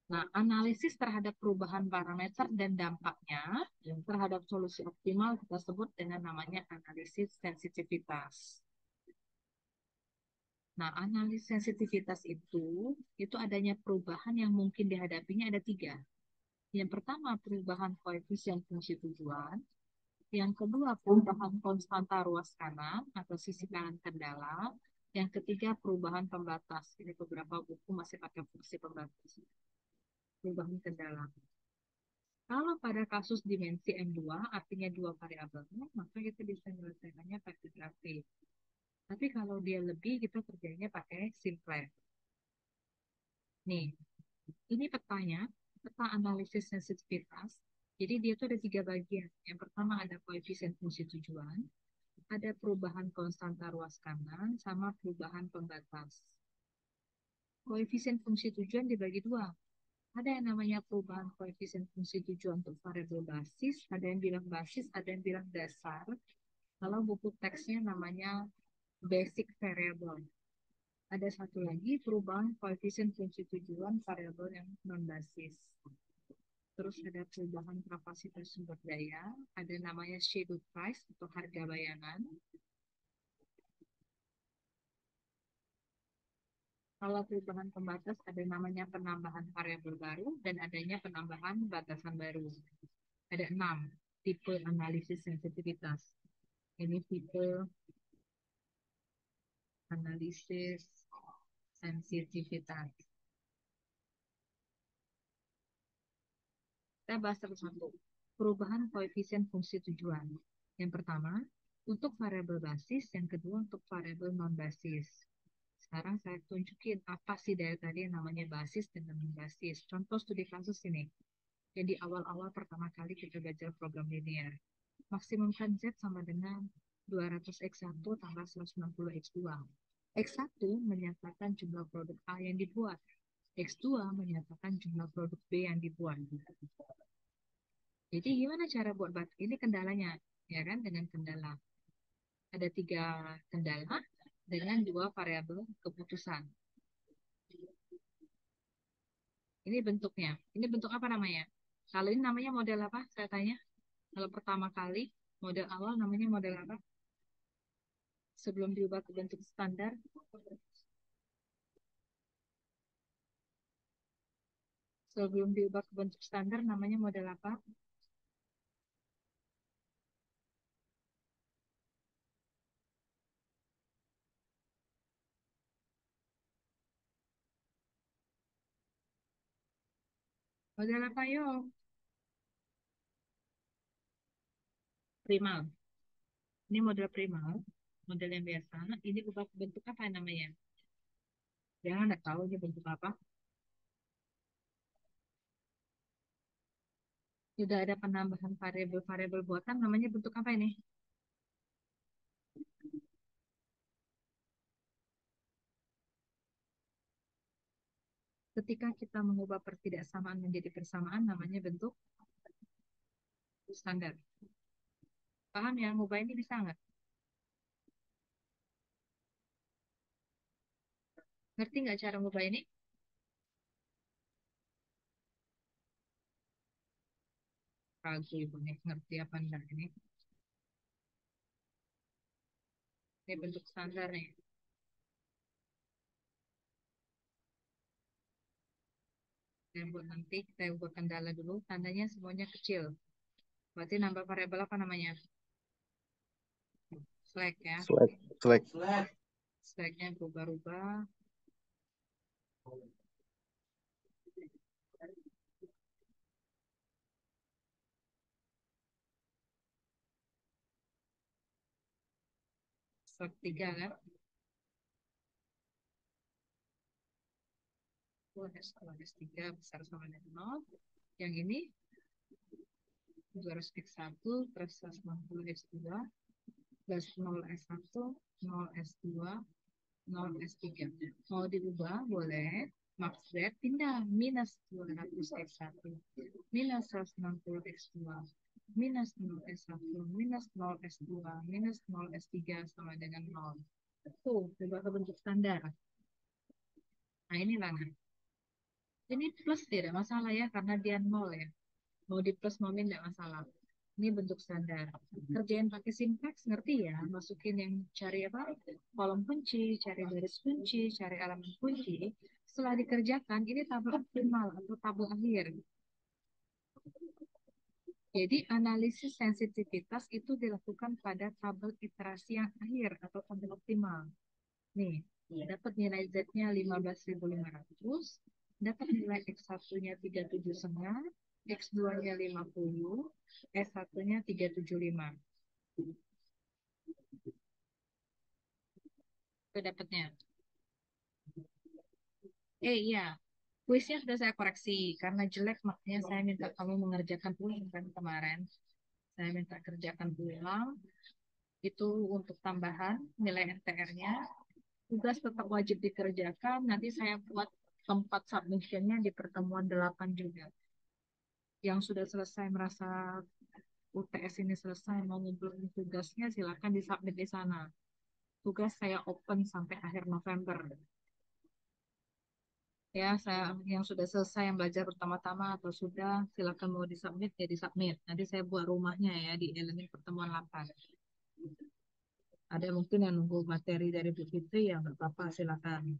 Nah, analisis terhadap perubahan parameter dan dampaknya terhadap solusi optimal kita sebut dengan namanya analisis sensitivitas. Nah, analisis sensitivitas itu adanya perubahan yang mungkin dihadapinya ada 3. Yang pertama, perubahan koefisien fungsi tujuan. Yang kedua, perubahan konstanta ruas kanan atau sisi kanan kendala. Yang ketiga, perubahan pembatas. Ini beberapa buku masih pakai fungsi pembatas. Perubahan kendala. Kalau pada kasus dimensi M2, artinya dua variabel, maka kita bisa menyelesaikannya pakai grafik. Tapi kalau dia lebih, kita kerjanya pakai simplex. Nih, ini petanya, peta analisis sensitivitas. Jadi dia tuh ada 3 bagian. Yang pertama ada koefisien fungsi tujuan, ada perubahan konstanta ruas kanan, sama perubahan pembatas. Koefisien fungsi tujuan dibagi 2. Ada yang namanya perubahan koefisien fungsi tujuan untuk variabel basis, ada yang bilang basis, ada yang bilang dasar. Kalau buku teksnya namanya basic variable. Ada satu lagi perubahan koefisien fungsi tujuan variabel yang non-basis. Terus ada perubahan kapasitas sumber daya, ada namanya schedule price atau harga bayangan. Kalau perubahan pembatas ada namanya penambahan variabel baru dan adanya penambahan batasan baru. Ada 6 tipe analisis sensitivitas. Ini tipe analisis sensitivitas. Kita bahas satu-satu. Perubahan koefisien fungsi tujuan. Yang pertama, untuk variabel basis. Yang kedua, untuk variabel non-basis. Sekarang saya tunjukin apa sih dari tadi yang namanya basis dan non-basis. Contoh studi kasus ini. Jadi awal-awal pertama kali kita belajar program linear. Maksimumkan Z sama dengan 200x1 tambah 160x2. X1 menyatakan jumlah produk A yang dibuat. X2 menyatakan jumlah produk B yang dibuat. Jadi gimana cara buat ini kendalanya, ya kan? Dengan kendala ada 3 kendala dengan 2 variabel keputusan. Ini bentuknya. Ini bentuk apa namanya? Kalau ini namanya model apa? Saya tanya. Kalau pertama kali model awal namanya model apa? Sebelum diubah ke bentuk standar. Sebelum diubah ke bentuk standar namanya model apa? Model apa yuk? Primal. Ini model primal, model yang biasa. Ini ubah ke bentuk apa namanya? Jangan nggak tahu ini bentuk apa. Sudah ada penambahan variabel-variabel buatan, namanya bentuk apa ini? Ketika kita mengubah pertidaksamaan menjadi persamaan, namanya bentuk standar. Paham ya? Ngubah ini bisa nggak? Ngerti nggak cara ngubah ini? Ragu ibu nih, ngerti apa enggak ini? Ini bentuk standar nih. Dan buat nanti kita ubah kendala dulu, tandanya semuanya kecil. Berarti nambah variabel apa namanya? Slack ya. Slack. Slacknya berubah-ubah. Slack 3 kan? S3 besar sama dengan 0. Yang ini 200x1 plus 160x2 plus 0s1, 0s2, 0s3. Mau diubah boleh. Max Z pindah minus 200x1 minus 160x2 minus 0s1 minus 0s2 minus 0s3 sama dengan 0. Tuh, coba ke bentuk standar. Nah, ini lah. Ini plus tidak masalah ya, karena dia 0 ya. Mau di plus mau min tidak masalah. Ini bentuk standar. Kerjain pakai sintaks, ngerti ya? Masukin yang cari apa? Kolom kunci, cari garis kunci, cari elemen kunci. Setelah dikerjakan, ini tabel optimal atau tabel akhir. Jadi analisis sensitivitas itu dilakukan pada tabel iterasi yang akhir atau tabel optimal. Nih, dapat nilai Z-nya 15.500, dapat nilai X1-nya 37,5, X2-nya 50, S1-nya 375. Itu dapatnya. Iya, kuisnya sudah saya koreksi. Karena jelek, makanya saya minta kamu mengerjakan ulang kan kemarin. Saya minta kerjakan ulang. Itu untuk tambahan nilai NTR-nya. Tugas tetap wajib dikerjakan. Nanti saya buat tempat submission-nya di pertemuan 8 juga. Yang sudah selesai merasa UTS ini selesai mau ngumpulin tugasnya, silakan disubmit di sana. Tugas saya open sampai akhir November. Ya, saya yang sudah selesai yang belajar pertama-tama atau sudah, silakan mau disubmit ya disubmit. Nanti saya buat rumahnya ya di e-learning pertemuan 8. Ada mungkin yang nunggu materi dari Bu Fitri ya nggak apa-apa, silakan.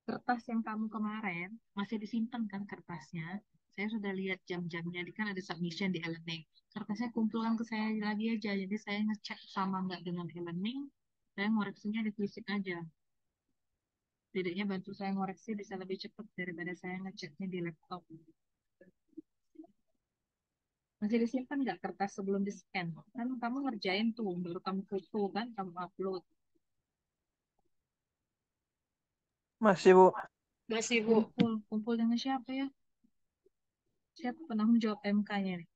Kertas yang kamu kemarin masih disimpan kan kertasnya? Saya sudah lihat jam-jamnya, kan ada submission di e-learning. Kertasnya kumpulkan ke saya lagi aja, jadi saya ngecek sama nggak dengan e-learning, saya ngoreksinya di fisik aja. Tidaknya bantu saya ngoreksi bisa lebih cepat daripada saya ngeceknya di laptop. Masih disimpan nggak kertas sebelum di-scan? Kan kamu ngerjain tuh, baru kamu foto kan, kamu upload. Masih, Bu. Masih, Bu. Kumpul dengan siapa ya? Siapa penanggung jawab MK-nya nih?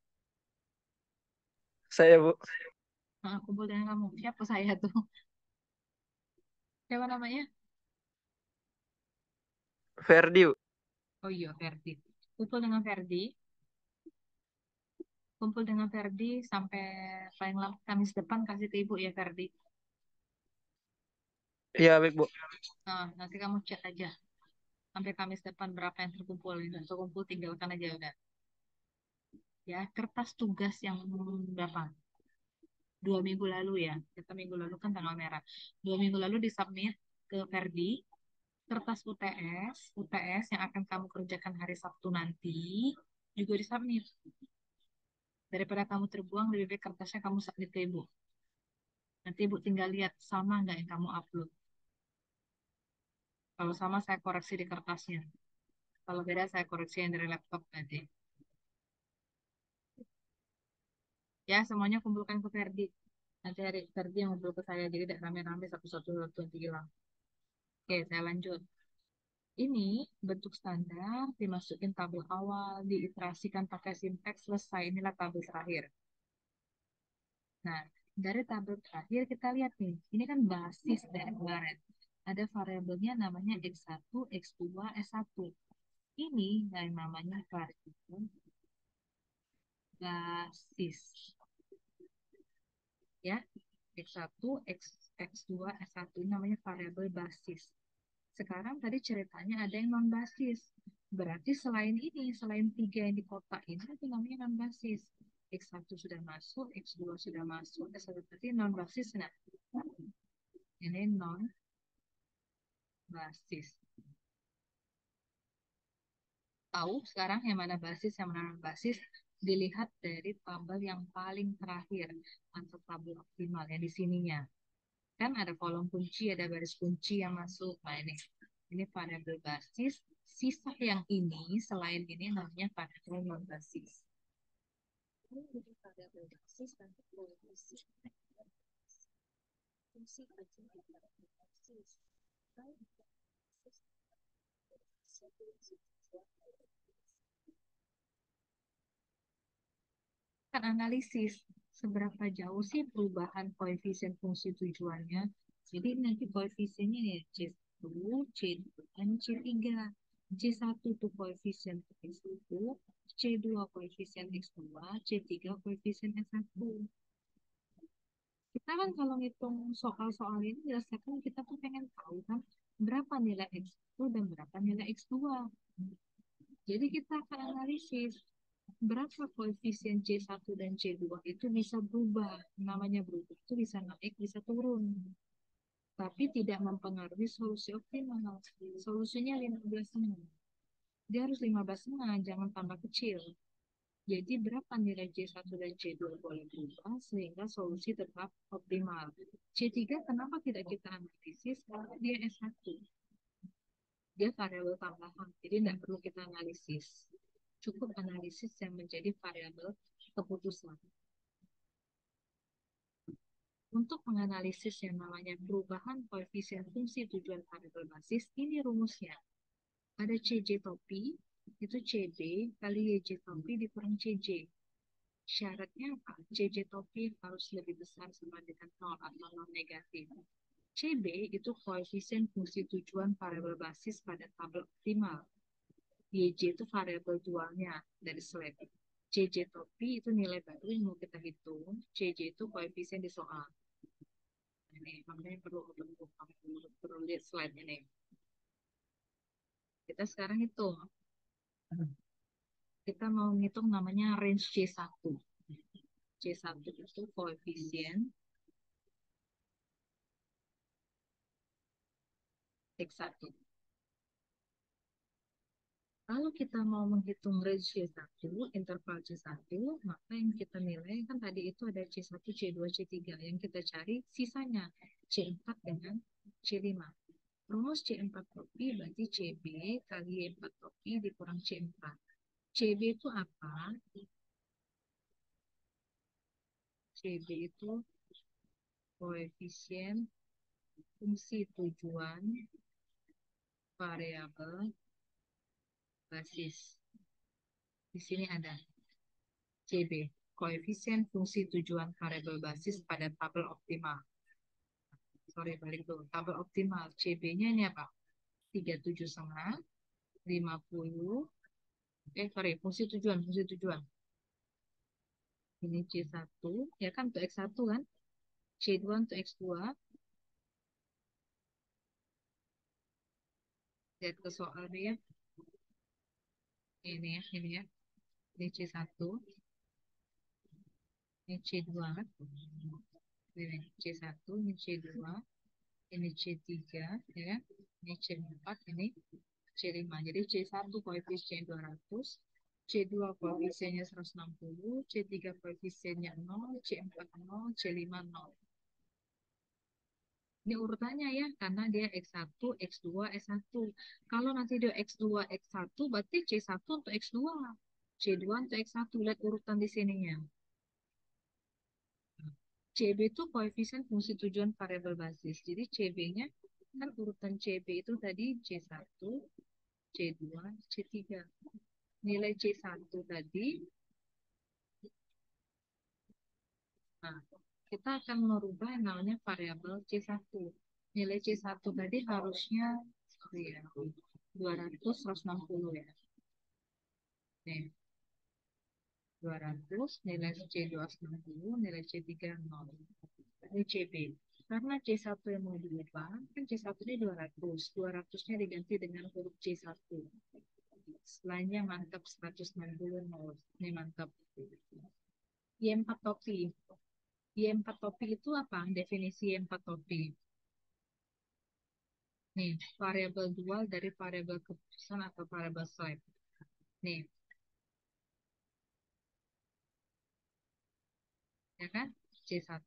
Saya, Bu. Nah, kumpul dengan kamu. Siapa saya tuh? Siapa namanya? Ferdi, Bu. Oh iya, Ferdi. Kumpul dengan Ferdi. Kumpul dengan Ferdi sampai paling lama Kamis depan kasih ke Ibu ya, Ferdi. Iya, baik, Bu. Nah, nanti kamu chat aja. Sampai Kamis depan berapa yang terkumpul. Yang terkumpul tinggalkan aja udah. Ya, kertas tugas yang berapa? 2 minggu lalu ya. Kita minggu lalu kan tanggal merah. 2 minggu lalu disubmit ke Ferdi. Kertas UTS yang akan kamu kerjakan hari Sabtu nanti juga disubmit. Daripada kamu terbuang, lebih baik kertasnya kamu submit ke Ibu. Nanti Ibu tinggal lihat sama nggak yang kamu upload. Kalau sama, saya koreksi di kertasnya. Kalau beda, saya koreksi yang dari laptop nanti. Ya, semuanya kumpulkan ke Ferdi. Nanti hari Ferdi yang ngumpul ke saya, jadi tidak rame-rame satu-satu nanti hilang. Oke, saya lanjut. Ini bentuk standar, dimasukin tabel awal, diiterasikan pakai sinteks, selesai. Inilah tabel terakhir. Nah, dari tabel terakhir kita lihat nih, ini kan basis dari kemarin. Ada variabelnya namanya X1, X2, S1. Ini yang namanya variabel basis. Ya, X1, X2, S1 ini namanya variabel basis. Sekarang tadi ceritanya ada yang non-basis. Berarti selain ini, selain 3 yang di kotak ini, itu namanya non-basis. X1 sudah masuk, X2 sudah masuk, S1 berarti non-basis. Nah, ini non-basis. Tahu sekarang yang mana basis, yang mana non-basis? Dilihat dari tabel yang paling terakhir, atau tabel optimal yang di sininya. Kan ada kolom kunci, ada baris kunci yang masuk. Nah, ini variabel basis. Sisa yang ini, selain ini namanya variabel non basis. Ini jadi variabel basis nanti fungsi basis. Kan analisis seberapa jauh sih perubahan koefisien fungsi tujuannya. Jadi nanti koefisiennya ya C1, C2, dan C3. C1 itu koefisien X1, C2 koefisien X2, C3 koefisien S1. Kita kan kalau ngitung soal-soal ini berdasarkan kita tuh pengen tahu kan berapa nilai X1 dan berapa nilai X2. Jadi kita akan analisis berapa koefisien C1 dan C2 itu bisa berubah. Namanya berubah itu bisa naik, bisa turun. Tapi tidak mempengaruhi solusi optimal. Solusinya 15,5. Dia harus 15,5, jangan tambah kecil. Jadi berapa nilai C1 dan C2 boleh berubah sehingga solusi tetap optimal. C3 kenapa tidak kita analisis? Karena dia S1. Dia variabel tambahan, jadi tidak perlu kita analisis. Cukup analisis yang menjadi variabel keputusan. Untuk menganalisis yang namanya perubahan koefisien fungsi tujuan variabel basis, ini rumusnya. Ada CJ topi, itu CB kali YJ topi dikurang CJ. Syaratnya apa? CJ topi harus lebih besar sama dengan 0 atau non negatif. CB itu koefisien fungsi tujuan variabel basis pada tabel optimal. YJ itu variabel dualnya dari slide. CJ topi itu nilai baru yang mau kita hitung. CJ itu koefisien di soal. Ini makanya perlu lihat slide ini. Kita sekarang hitung. Kita mau ngitung namanya range C1. C1 itu koefisien X1. Kalau kita mau menghitung range C1, interval C1, maka yang kita nilai kan tadi itu ada C1, C2, C3. Yang kita cari sisanya C4 dengan C5. Rumus C4 topi berarti CB kali Y4 topi dikurang C4. CB itu apa? CB itu koefisien fungsi tujuan variabel basis. Di sini ada CB, koefisien fungsi tujuan variabel basis pada tabel optimal. Sorry, balik dulu. Tabel optimal, CB-nya ini apa? 37,5, 50, fungsi tujuan. Ini C1, ya kan untuk X1 kan? C2 untuk X2. Lihat ke soal ya. Ini ya. Ini C1. Ini C2 kan? Ini C1, ini C2, ini C3, ya kan? Ini C4, ini C5. Jadi C1 koefisien 200, C2 koefisiennya 160, C3 koefisiennya 0, C4 0, C5 0. Ini urutannya ya, karena dia X1, X2, S1. Kalau nanti dia X2, X1, berarti C1 untuk X2, C2 untuk X1. Lihat urutan di sininya. CB itu koefisien fungsi tujuan variabel basis. Jadi CB-nya kan urutan CB itu tadi C1, C2, C3. Nilai C1 tadi, nah, kita akan merubah yang namanya variabel C1. Nilai C1 tadi harusnya ya, 200, 160 ya. Nih, 200, nilai C2 160, nilai C3 0. Ini CB. Karena C1 yang mau diubah, kan C1 ini 200. 200-nya diganti dengan huruf C1. Setelahnya mantap 160 0. Ini mantap. Y4 topi. Y4 topi itu apa? Definisi Y4 topi. Nih, variabel dual dari variabel keputusan atau variabel slide. Nih. Ya kan? C1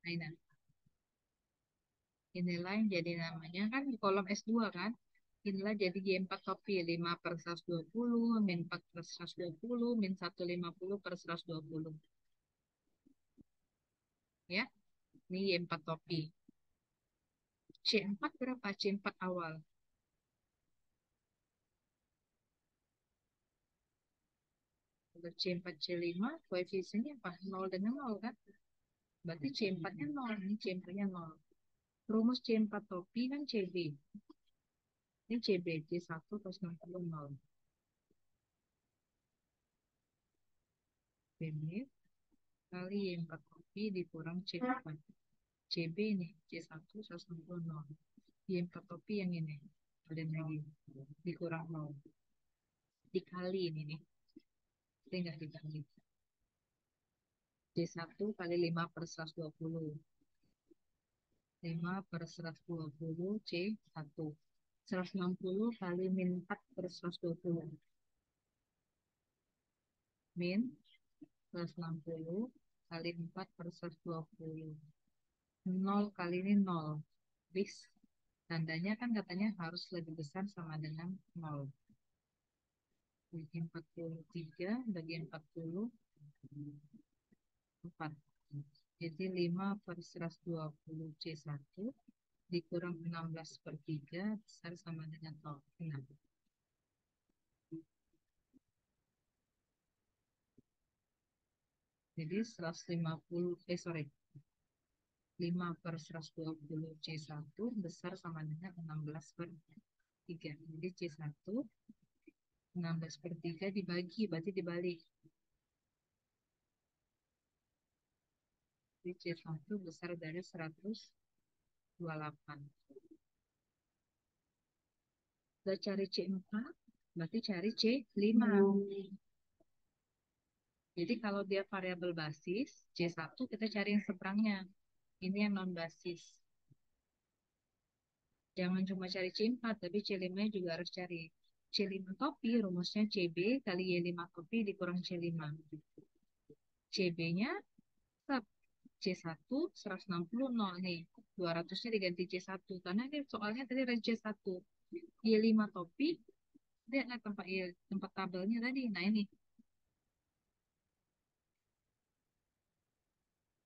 nah, inilah yang jadi namanya kan di kolom S2 kan. Inilah jadi Y4 topi 5 per 120, min 4 per 120, min 150 per 120. Ya, ini Y4 topi. C4 berapa? C4 awal. Kalau C4, C5, koefisiennya apa? 0 dengan 0 kan? Berarti C4-nya 0, ini C4-nya 0. Rumus C4 topi kan CB. Ini CB, C1 plus 60 0. BB kali Y4 topi dikurang C4. CB ini C1 160 0. Y4 topi yang ini. Ada lagi. Dikurang 0. Dikali ini nih. Ini enggak dikali. C1 kali 5 per 120. 5 per 120 C1. 160 kali min 4 per 120. Min 160 kali 4 per 120. 0 kali ini 0. Bis. Tandanya kan katanya harus lebih besar sama dengan 0. Bagi 43, bagi 40, 4. Jadi 5 per 120 C1 dikurang 16 per 3 besar sama dengan 6. Jadi 5 per 120 C1 besar sama dengan 16 per 3. Jadi C1 16 per 3 dibagi, berarti dibalik. Jadi C1 besar dari 128. Udah cari C4, berarti cari C5. Jadi kalau dia variabel basis, C1 kita cari yang seberangnya. Ini yang non-basis. Jangan cuma cari C4, tapi C5-nya juga harus cari. C5 topi, rumusnya CB kali Y5 topi dikurang C5. CB-nya C1 160 0 nih. 200-nya diganti C1. Karena ini soalnya tadi ada C1. Y5 topi, dia tempat tabelnya tadi. Nah ini.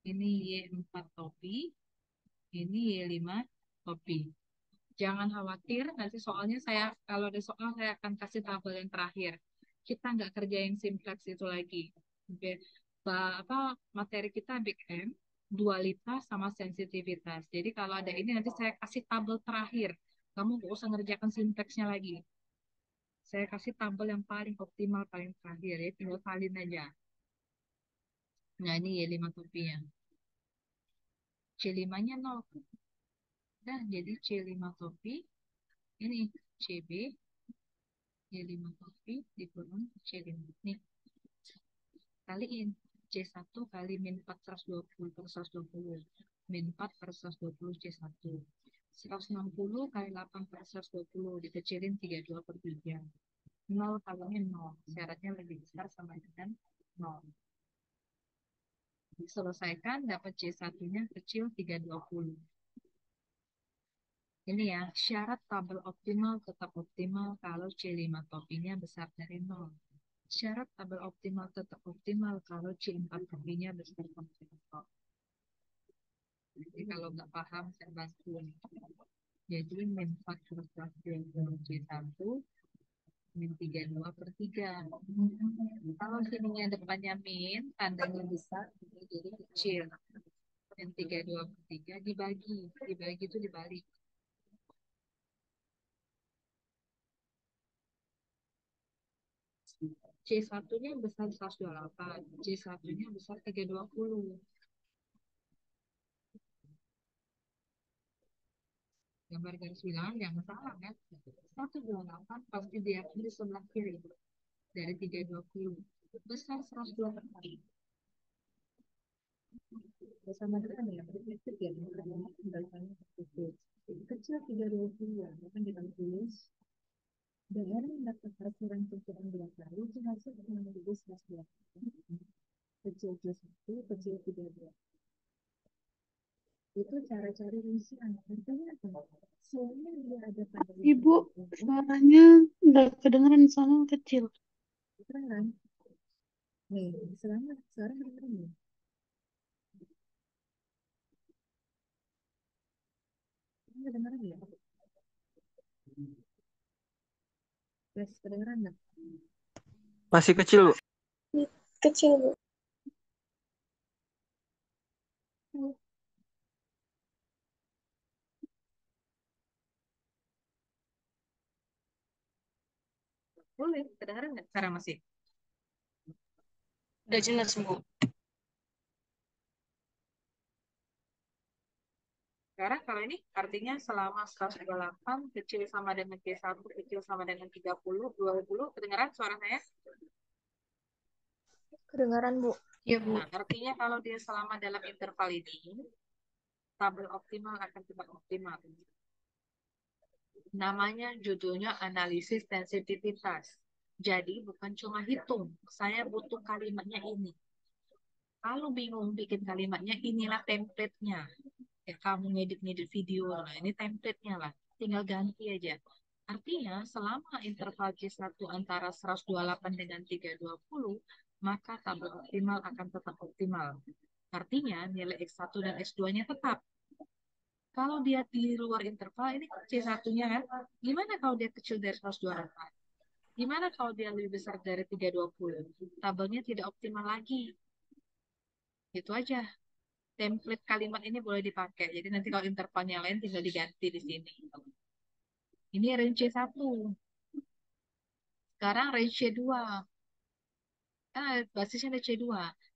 Ini Y4 topi, ini Y5 topi. Jangan khawatir, nanti soalnya kalau ada soal saya akan kasih tabel yang terakhir. Kita nggak kerjain simplex itu lagi. Materi kita Big M, dualitas sama sensitivitas. Jadi kalau ada ini nanti saya kasih tabel terakhir. Kamu nggak usah ngerjakan simplexnya lagi. Saya kasih tabel yang paling optimal, paling terakhir. Ya, tinggal salin aja. Nah, ini Y5 topinya. C5-nya 0. Nah, jadi C5 topi, ini CB, Y5 topi dikurang C5. Nih, kaliin. C1 kali min 4 120 per 120. Min 4 per 120 C1. 160 kali 8 per 120. Dikecilin 32 per 3. 0 kalinya 0. Syaratnya lebih besar sama dengan 0. Diselesaikan, dapat C1-nya kecil 320. Ini ya, syarat tabel optimal tetap optimal kalau C5 topinya besar dari 0. Syarat tabel optimal tetap optimal kalau C4 topinya besar dari 0. Jadi kalau nggak paham, saya bantu. Jadi min 4 per 120 C1, min 32 per 3. Kalau sininya depannya min, tandanya besar, jadi kecil. Min 32 per 3 dibagi. Dibagi itu dibalik. C1-nya besar 128, C1-nya besar 320. Gambar garis bilangan jangan salah kan. 128 pasti dia di sebelah kiri dari 320. Besar 128. Bersama dengan ya, itu ya, kecil 320 ya, kan kita tulis. Daerah yang dapat peraturan pencobaan 2 kali itu hasil dengan menjadi 128. Kecil 1, kecil 32. Itu cara cari rincian. Artinya apa? Soalnya dia ada pada Ibu, suaranya nggak kedengeran soalnya kecil. keterangan. Nih, sekarang kedengeran nih. Kedengeran ya? Guys, kedengeran nggak? Masih kecil, Bu. Kecil, Bu. Boleh, kedengeran nggak? Sekarang masih. Udah jelas, Bu. Sekarang kalau ini artinya selama 128 kecil sama dengan C1, kecil sama dengan 30, 20, kedengeran suara saya? Kedengaran, Bu. Iya, Bu. Nah, artinya kalau dia selama dalam interval ini, tabel optimal akan tetap optimal. Namanya judulnya analisis sensitivitas. Jadi bukan cuma hitung, saya butuh kalimatnya ini. Kalau bingung bikin kalimatnya, inilah template-nya. Ya, kamu ngedit-ngedit video, nah ini template-nya lah. Tinggal ganti aja. Artinya, selama interval Q1 antara 128 dengan 320, maka tabel optimal akan tetap optimal. Artinya, nilai X1 dan X2-nya tetap. Kalau dia di luar interval, ini C1-nya kan, gimana kalau dia kecil dari 128? Gimana kalau dia lebih besar dari 320? Tabelnya tidak optimal lagi. Itu aja. Template kalimat ini boleh dipakai. Jadi nanti kalau intervalnya lain tinggal diganti di sini. Ini range C1. Sekarang range C2. Basisnya ada C2.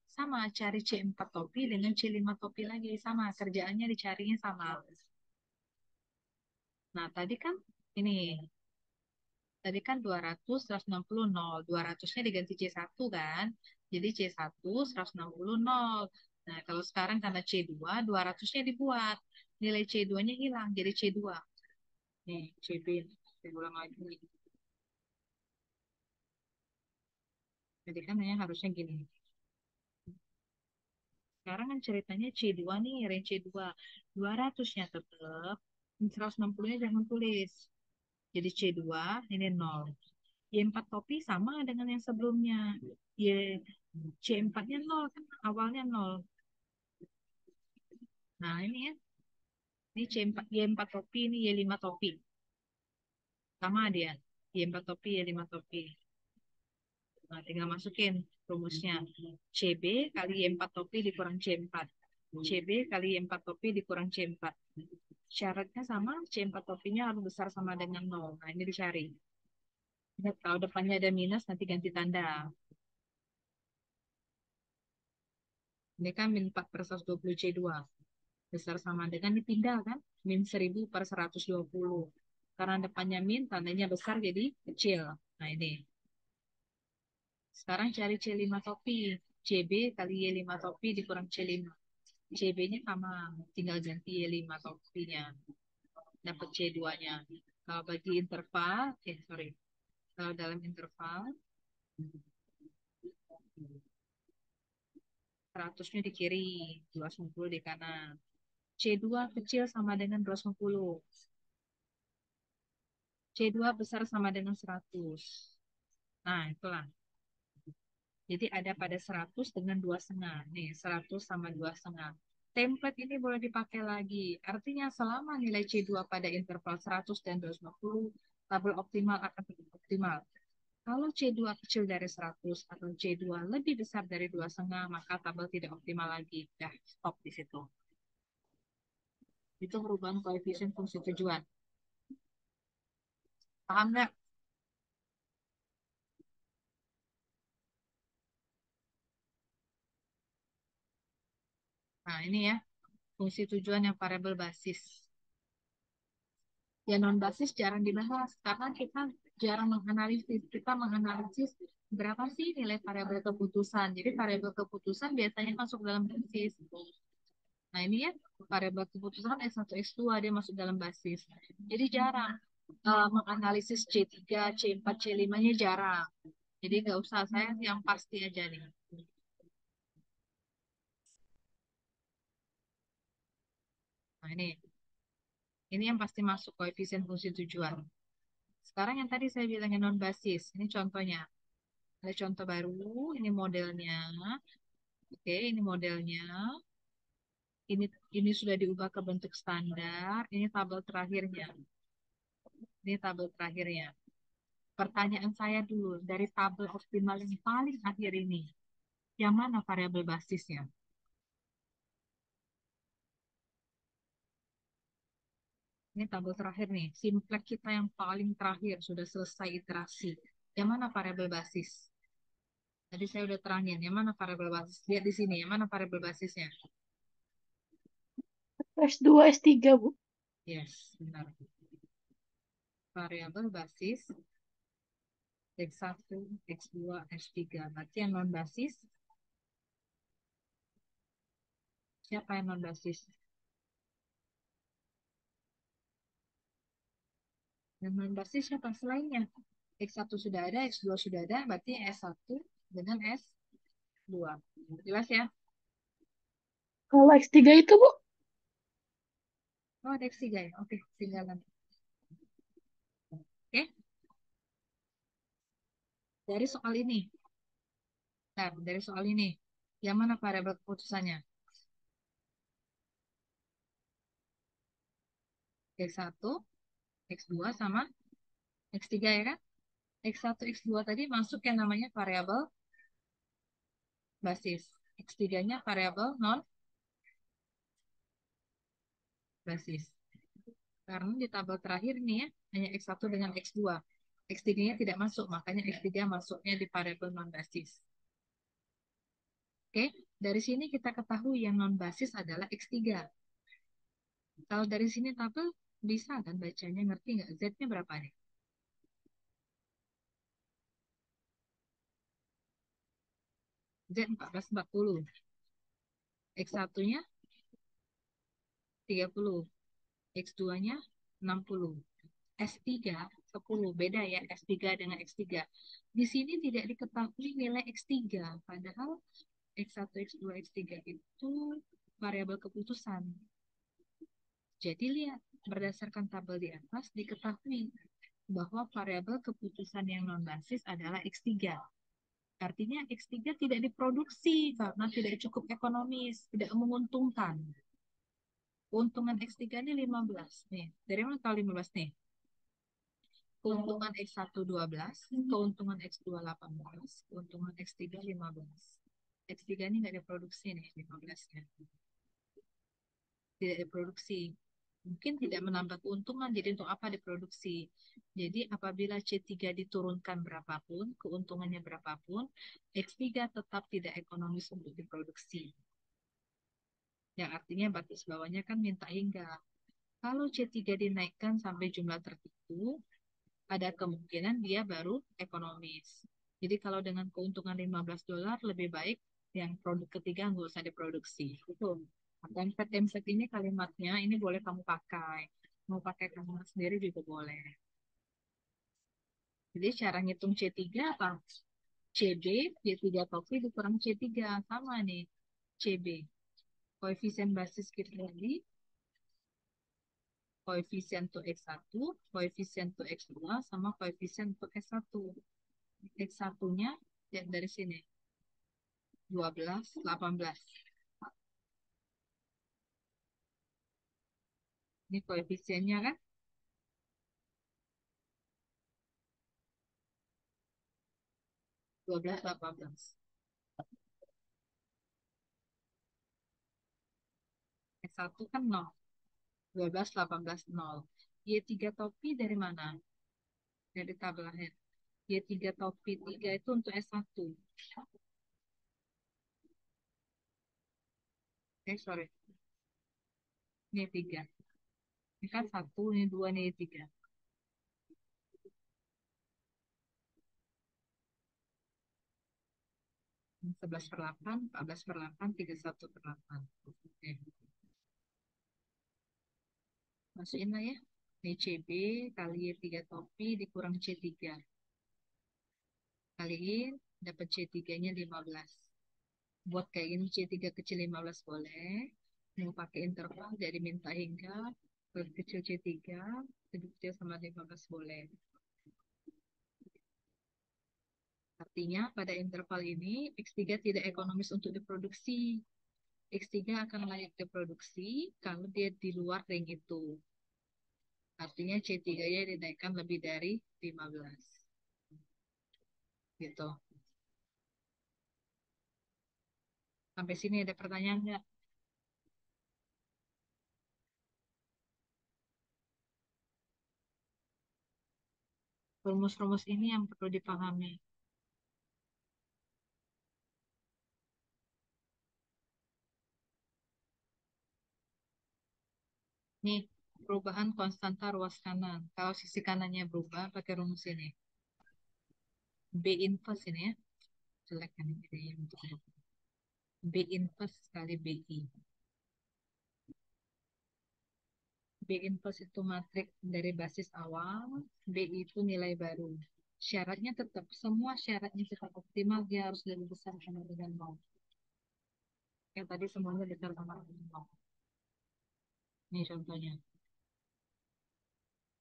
Sama, cari C4 topi dengan C5 topi lagi. Sama, kerjaannya dicarinya sama. Nah, ini tadi kan 200, 160, 0. 200-nya diganti C1 kan. Jadi C1, 160, 0. Nah, kalau sekarang karena C2, 200-nya dibuat. Nilai C2-nya hilang, jadi C2. Nih, CB. Saya ulang lagi. Jadi kan harusnya gini. Sekarang kan ceritanya C2 nih, range C2. 200-nya tetap, 160-nya jangan tulis. Jadi C2, ini 0. Y4 topi sama dengan yang sebelumnya. Y, C4-nya 0, kan awalnya 0. Nah, ini ya. Ini C4, Y4 topi, ini Y5 topi. Sama dia. Y4 topi, Y5 topi. Nah, tinggal masukin rumusnya. CB kali Y4 topi dikurang C4. CB kali Y4 topi dikurang C4. Syaratnya sama, C4 topinya harus besar sama dengan 0. Nah, ini dicari. Ingat, kalau depannya ada minus, nanti ganti tanda. Ini kan min 4 per 120 C2. Besar sama dengan dipindah kan? Min 1000 per 120. Karena depannya min, tandanya besar jadi kecil. Nah, ini. Sekarang cari C5 topi. CB kali Y5 topi dikurang C5. CB-nya sama, tinggal ganti Y5 topinya. Dapat C2-nya. Kalau bagi interval, kalau dalam interval, 100-nya di kiri, 250 di kanan. C2 kecil sama dengan 250. C2 besar sama dengan 100. Nah, itulah. Jadi ada pada 100 dengan 2,5. Nih, 100 sama 2,5. Template ini boleh dipakai lagi. Artinya selama nilai C2 pada interval 100 dan 250, tabel optimal akan tetap optimal. Kalau C2 kecil dari 100 atau C2 lebih besar dari 2,5, maka tabel tidak optimal lagi. Dah, stop di situ. Itu perubahan koefisien fungsi tujuan. Paham nggak? Nah, ini ya, fungsi tujuan yang variabel basis. Ya, non-basis jarang dibahas, karena kita jarang menganalisis. Kita menganalisis berapa sih nilai variabel keputusan. Jadi, variabel keputusan biasanya masuk dalam basis. Nah, ini ya, variabel keputusan X1, X2, dia masuk dalam basis. Jadi, jarang menganalisis C3, C4, C5-nya jarang. Jadi, nggak usah, saya yang pasti aja nih. Nah, ini yang pasti masuk koefisien fungsi tujuan. Sekarang yang tadi saya bilangin non-basis. Ini contohnya. Ada contoh baru, ini modelnya. Oke, ini modelnya. Ini sudah diubah ke bentuk standar. Ini tabel terakhirnya. Ini tabel terakhirnya. Pertanyaan saya dulu, dari tabel optimal yang paling akhir ini, yang mana variabel basisnya? Ini tabel terakhir nih, simplex kita yang paling terakhir, sudah selesai iterasi. Yang mana variabel basis? Tadi saya udah terangin, yang mana variabel basis? Lihat di sini, yang mana variabel basisnya? S2, S3, Bu. Yes, benar. Variabel basis X1, X2, X3. Berarti yang non-basis, siapa yang non-basis? Dan non-basis siapa selainnya? X1 sudah ada, X2 sudah ada, berarti S1 dengan S2. Jelas ya? Kalau X3 itu, Bu? Oh, ada X3 ya? Oke, tinggalan. Oke, dari soal ini. Nah, dari soal ini. Yang mana variabel keputusannya? X1, X2 sama X3 ya kan? X1, X2 tadi masuk yang namanya variabel basis. X3-nya variabel non basis. Karena di tabel terakhir nih ya, hanya X1 dengan X2. X3-nya tidak masuk, makanya X3 masuknya di variabel non basis. Oke, dari sini kita ketahui yang non basis adalah X3. Kalau dari sini tabel bisa kan bacanya, ngerti nggak? Z-nya berapa nih? Z 1440. X1-nya 30. X2-nya 60. S3 10. Beda ya S3 dengan X3. Di sini tidak diketahui nilai X3. Padahal X1, X2, X3 itu variabel keputusan. Jadi lihat, berdasarkan tabel di atas diketahui bahwa variabel keputusan yang non-basis adalah X3. Artinya X3 tidak diproduksi karena tidak cukup ekonomis, tidak menguntungkan. Keuntungan X3 ini 15 nih. Dari mana tahu 15 nih? Keuntungan X1 12, keuntungan X2 18, keuntungan X3 15. X3 ini nggak diproduksi nih 15-nya. Tidak diproduksi. Mungkin tidak menambah keuntungan, jadi untuk apa diproduksi? Jadi apabila C3 diturunkan berapapun, keuntungannya berapapun, X3 tetap tidak ekonomis untuk diproduksi. Yang artinya batas bawahnya kan minta hingga. Kalau C3 dinaikkan sampai jumlah tertentu, ada kemungkinan dia baru ekonomis. Jadi kalau dengan keuntungan $15, lebih baik yang produk ketiga nggak usah diproduksi. Itu. Template ini kalimatnya, ini boleh kamu pakai. Mau pakai kamu sendiri juga boleh. Jadi cara ngitung C3 apa? CB, C3 topi dikurang C3. Sama nih, CB. Koefisien basis kita tadi, koefisien untuk X1, koefisien untuk X2, sama koefisien untuk S1. X1-nya ya dari sini. 12, 18. Ini koefisiennya kan? 12, 18. S1 kan 0. 12, 18, 0. Y3 topi dari mana? Dari tabel akhir. Y3 topi 3 itu untuk S1. Sorry. Ini 3. Ini kan 1, ini 2, ini 3. 11/8, 14/8, 31/8. Oke. Masukin lah ya. Ini CB kali Y3 topi dikurang C3. Kaliin, dapat C3-nya 15. Buat kayak gini C3 kecil 15 boleh. Mau pakai interval jadi minta hingga kecil C3, lebih kecil sama 15 boleh. Artinya pada interval ini X3 tidak ekonomis untuk diproduksi. X3 akan layak diproduksi kalau dia di luar ring itu. Artinya C3-nya dinaikkan lebih dari 15. Gitu. Sampai sini ada pertanyaan nggak? Rumus-rumus ini yang perlu dipahami. Nih, perubahan konstanta ruas kanan. Kalau sisi kanannya berubah, pakai rumus ini. B inverse ini ya. Jelek kan ini untuk B inverse kali BI. B inverse itu matrik dari basis awal, B itu nilai baru. Syaratnya tetap, semua syaratnya tetap optimal, dia harus lebih besar sama dengan nol. Yang tadi semuanya besar sama dengan nol. Ini contohnya.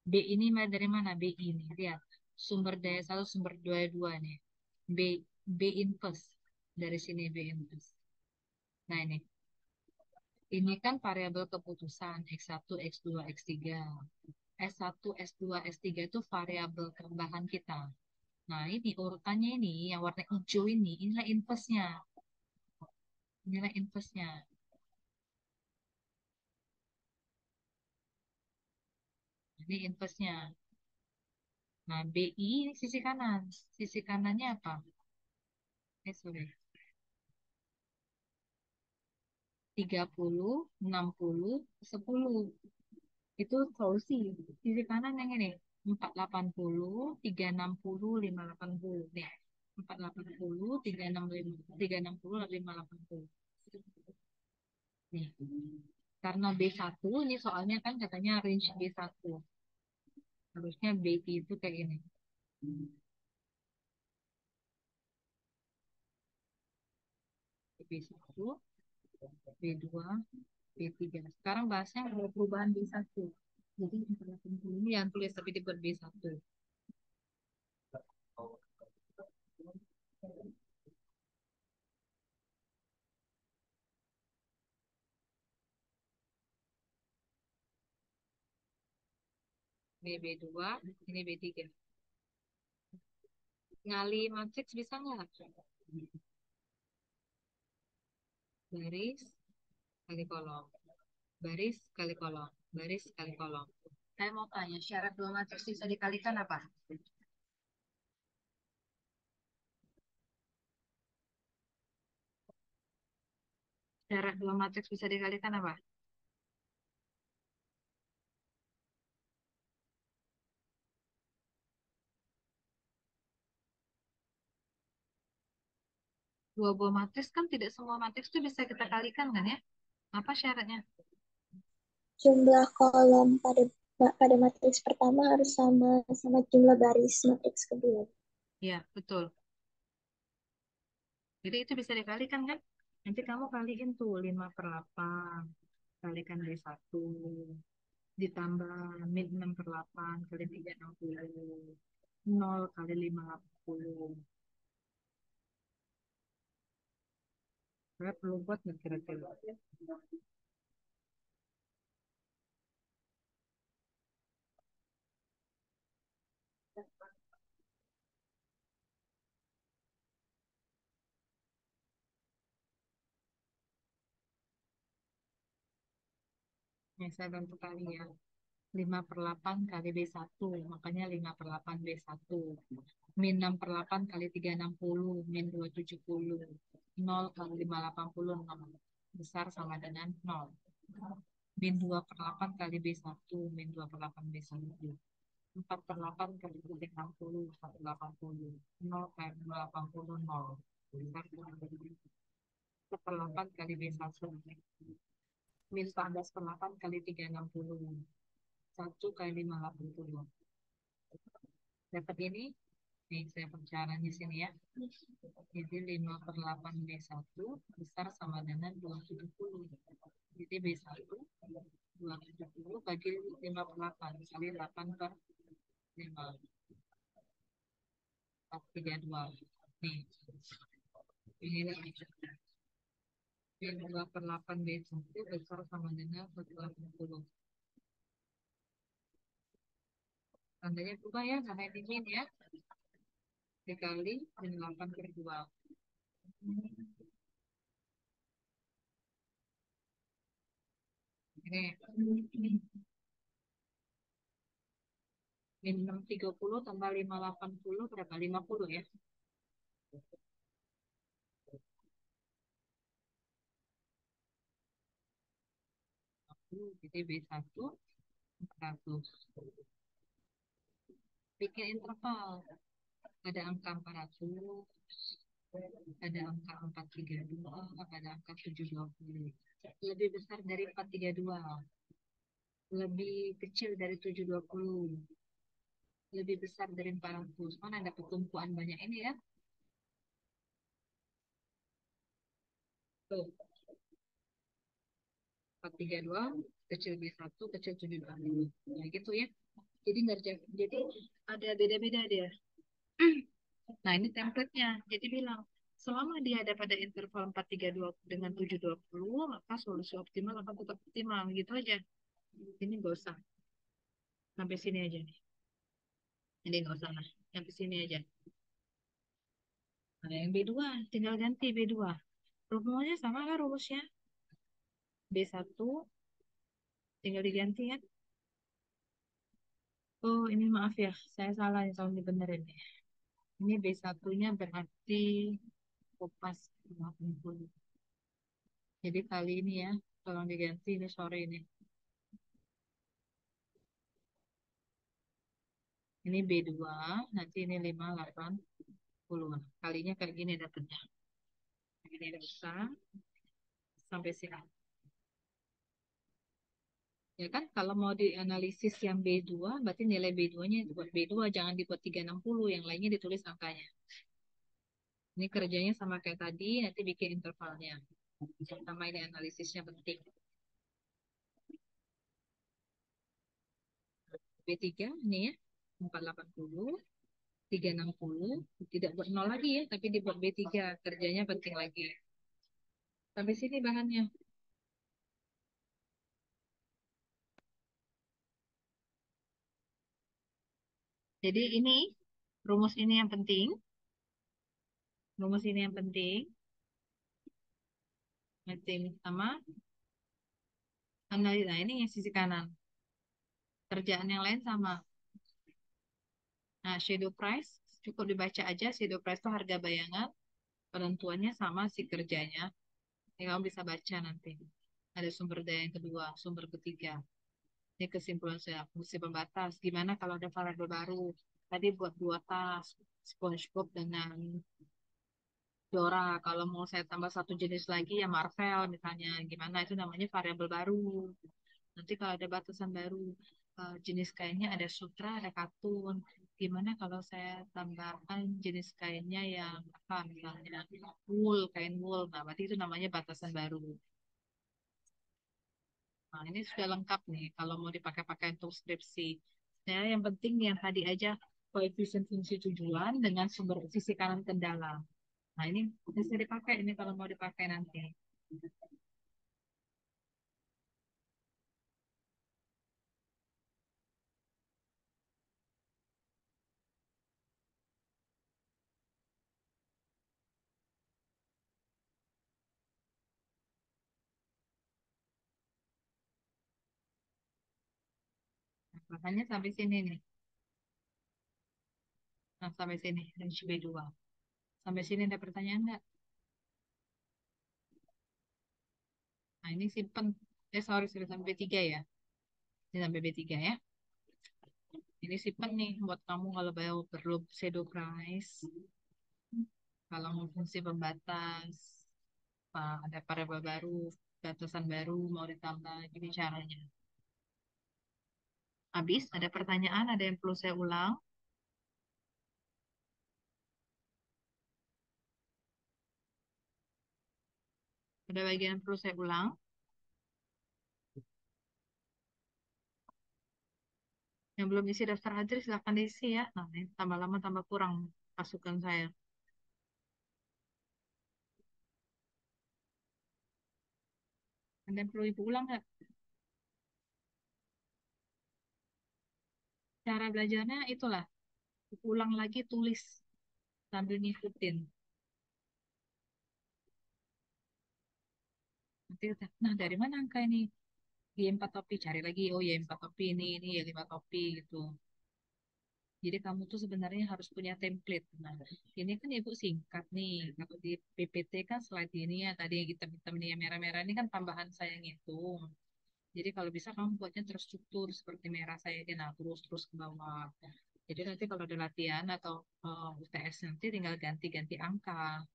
B ini dari mana? B ini, lihat. Sumber daya 1, sumber daya 2 nih. B, B inverse. Dari sini B inverse. Nah ini. Ini kan variabel keputusan X1, X2, X3. S1, S2, S3 itu variabel tambahan kita. Nah, ini urutannya ini, yang warna hijau ini, inilah inverse-nya. Inilah inverse-nya. Ini inverse-nya. Nah, BI ini sisi kanan. Sisi kanannya apa? Sorry. 30, 60, 10. Itu solusi. Sisi kanan yang ini. 480, 360, 580. Nih. 480, 360, 580. Nih. Karena B1, ini soalnya kan katanya range B1. Harusnya BI itu kayak ini. B1, B2, B3. Sekarang bahasnya ada perubahan B1. Jadi ini yang tulis tapi dibuat B1. Ini B2, ini B3. Ngali matrix bisa nggak? Baris kali kolom. Baris kali kolom. Baris kali kolom. Saya mau tanya, syarat dua matriks bisa dikalikan apa? Syarat dua matriks bisa dikalikan apa? Dua buah matriks kan tidak semua matriks itu bisa kita kalikan kan ya? Apa syaratnya? Jumlah kolom pada matriks pertama harus sama sama jumlah baris matriks kedua. Ya, betul. Jadi itu bisa dikalikan kan? Nanti kamu kaliin tuh 5/8. Kalikan B1. Ditambah min 6/8 kali 360. 0 kali 580. Saya perlu buat nggak kira-kira? Nih, saya bantu kali ya. 5/8 kali B1. Makanya 5/8 B1. Min 6/8 kali 360. Min 270. 0 kali 580. 6. Besar sama dengan 0. Min 2/8 kali B1. Min 2/8 B1. 4/8 kali 360. 180. 0 kali 280. 0. Besar sama dengan 4/8 kali B1. Min 14/8 kali 360. 1 kali 580. Dapat ini? Nih, saya percaranya di sini ya. Jadi 5/8 B1 besar sama dengan 270. Jadi B1 270 bagi 5/8 kali 8/5. 432. Nih, ini lagi. Min 2/8 B1 besar sama dengan 180. Tandanya berubah ya, karena ini min ya. Dikali 8/2. Ini min 630 tambah 580 berapa? 50 ya. Jadi B1 400. Bikin interval. Ada angka 400, ada angka 432, ada angka 720. Lebih besar dari 432. lebih kecil dari 720, lebih besar dari 400. Mana ada pertumpuan banyak ini ya? Tuh, 432, kecil B1, kecil 720. Nah, gitu ya. Jadi nggak jadi ada beda-beda dia. Nah, ini template-nya. Jadi bilang, selama dia ada pada interval 432 dengan 720, maka solusi optimal akan tetap optimal. Gitu aja. Ini nggak usah. Sampai sini aja nih. Ini nggak usah. Nah, sampai sini aja. Nah, yang B2, tinggal ganti B2. Rumusnya sama kan rumusnya? B1, tinggal diganti kan? Oh, ini maaf ya. Saya salah nih, tolong dibenerin ya. Ini B1-nya berarti kopas 50. Jadi kali ini ya, tolong diganti ini sore ini. Ini B2, nanti ini 580. Kalinya kayak gini dapetnya. Ini bisa sampai sini. Ya kan, kalau mau dianalisis yang B2, berarti nilai B2-nya buat B2, jangan dibuat 360, yang lainnya ditulis angkanya. Ini kerjanya sama kayak tadi, nanti bikin intervalnya. Sama ini analisisnya penting. B3 ini ya, 480, 360, tidak buat 0 lagi ya, tapi dibuat B3, kerjanya penting lagi. Sampai sini bahannya. Jadi ini, rumus ini yang penting. Rumus ini yang penting. Penting sama analisa. Nah, ini yang sisi kanan. Kerjaan yang lain sama. Nah, shadow price, cukup dibaca aja. Shadow price itu harga bayangan. Penentuannya sama si kerjanya. Ini kamu bisa baca nanti. Ada sumber daya yang kedua, sumber ketiga. Ini kesimpulan saya, fungsi pembatas. Gimana kalau ada variabel baru? Tadi buat dua tas, SpongeBob dengan Dora. Kalau mau saya tambah satu jenis lagi, ya Marvel misalnya. Gimana? Itu namanya variabel baru. Nanti kalau ada batasan baru, jenis kainnya ada sutra, ada katun. Gimana kalau saya tambahkan jenis kainnya yang apa misalnya wool, kain wool. Nah, berarti itu namanya batasan baru. Nah, ini sudah lengkap nih kalau mau dipakai-pakai untuk skripsi. Ya, yang penting yang tadi aja koefisien fungsi tujuan dengan sumber sisi kanan kendala. Nah, ini bisa dipakai ini kalau mau dipakai nanti. Nah, makanya sampai sini nih. Nah, sampai sini, range B2. Sampai sini ada pertanyaan nggak? Nah, ini simpen. Sorry, sudah sampai B3 ya. Ini sampai B3 ya. Ini simpen nih buat kamu kalau perlu pseudo price. Kalau mau fungsi pembatas, ada variabel baru, batasan baru, mau ditambah. Gini caranya. Habis, ada pertanyaan, ada yang perlu saya ulang. Ada bagian yang perlu saya ulang. Yang belum isi daftar hadir, silahkan diisi ya. Nah, ini tambah lama, tambah kurang pasukan saya. Ada yang perlu Ibu ulang nggak? Cara belajarnya itulah. Ulang lagi, tulis sambil ngikutin. Nanti, nah dari mana angka ini? Y4 topi, cari lagi. Oh, Y4 topi ini Y5 topi gitu. Jadi kamu tuh sebenarnya harus punya template. Nah, ini kan Ibu singkat nih. Kalau di PPT kan slide ini ya, tadi yang hitam-hitam ini, yang merah-merah ini kan tambahan saya ngitung. Jadi kalau bisa kamu buatnya terstruktur seperti merah saya ini, nah terus-terus ke bawah. Jadi nanti kalau ada latihan atau UTS nanti tinggal ganti-ganti angka.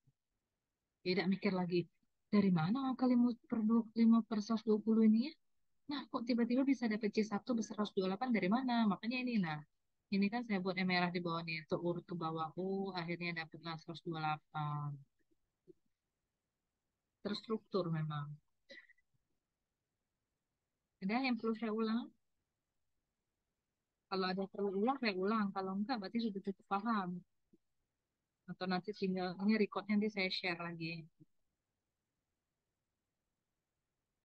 Tidak mikir lagi, dari mana angka 5 per 120 ini ya? Nah, kok tiba-tiba bisa dapet C1 besar 128 dari mana? Makanya ini, nah. Ini kan saya buat yang merah di bawah nih. Untuk urut ke bawah. Oh, akhirnya dapetlah 128. Terstruktur memang. Ada yang perlu saya ulang? Kalau ada perlu ulang, saya ulang. Kalau enggak, berarti sudah cukup paham. Atau nanti tinggal, ini recordnya nanti saya share lagi.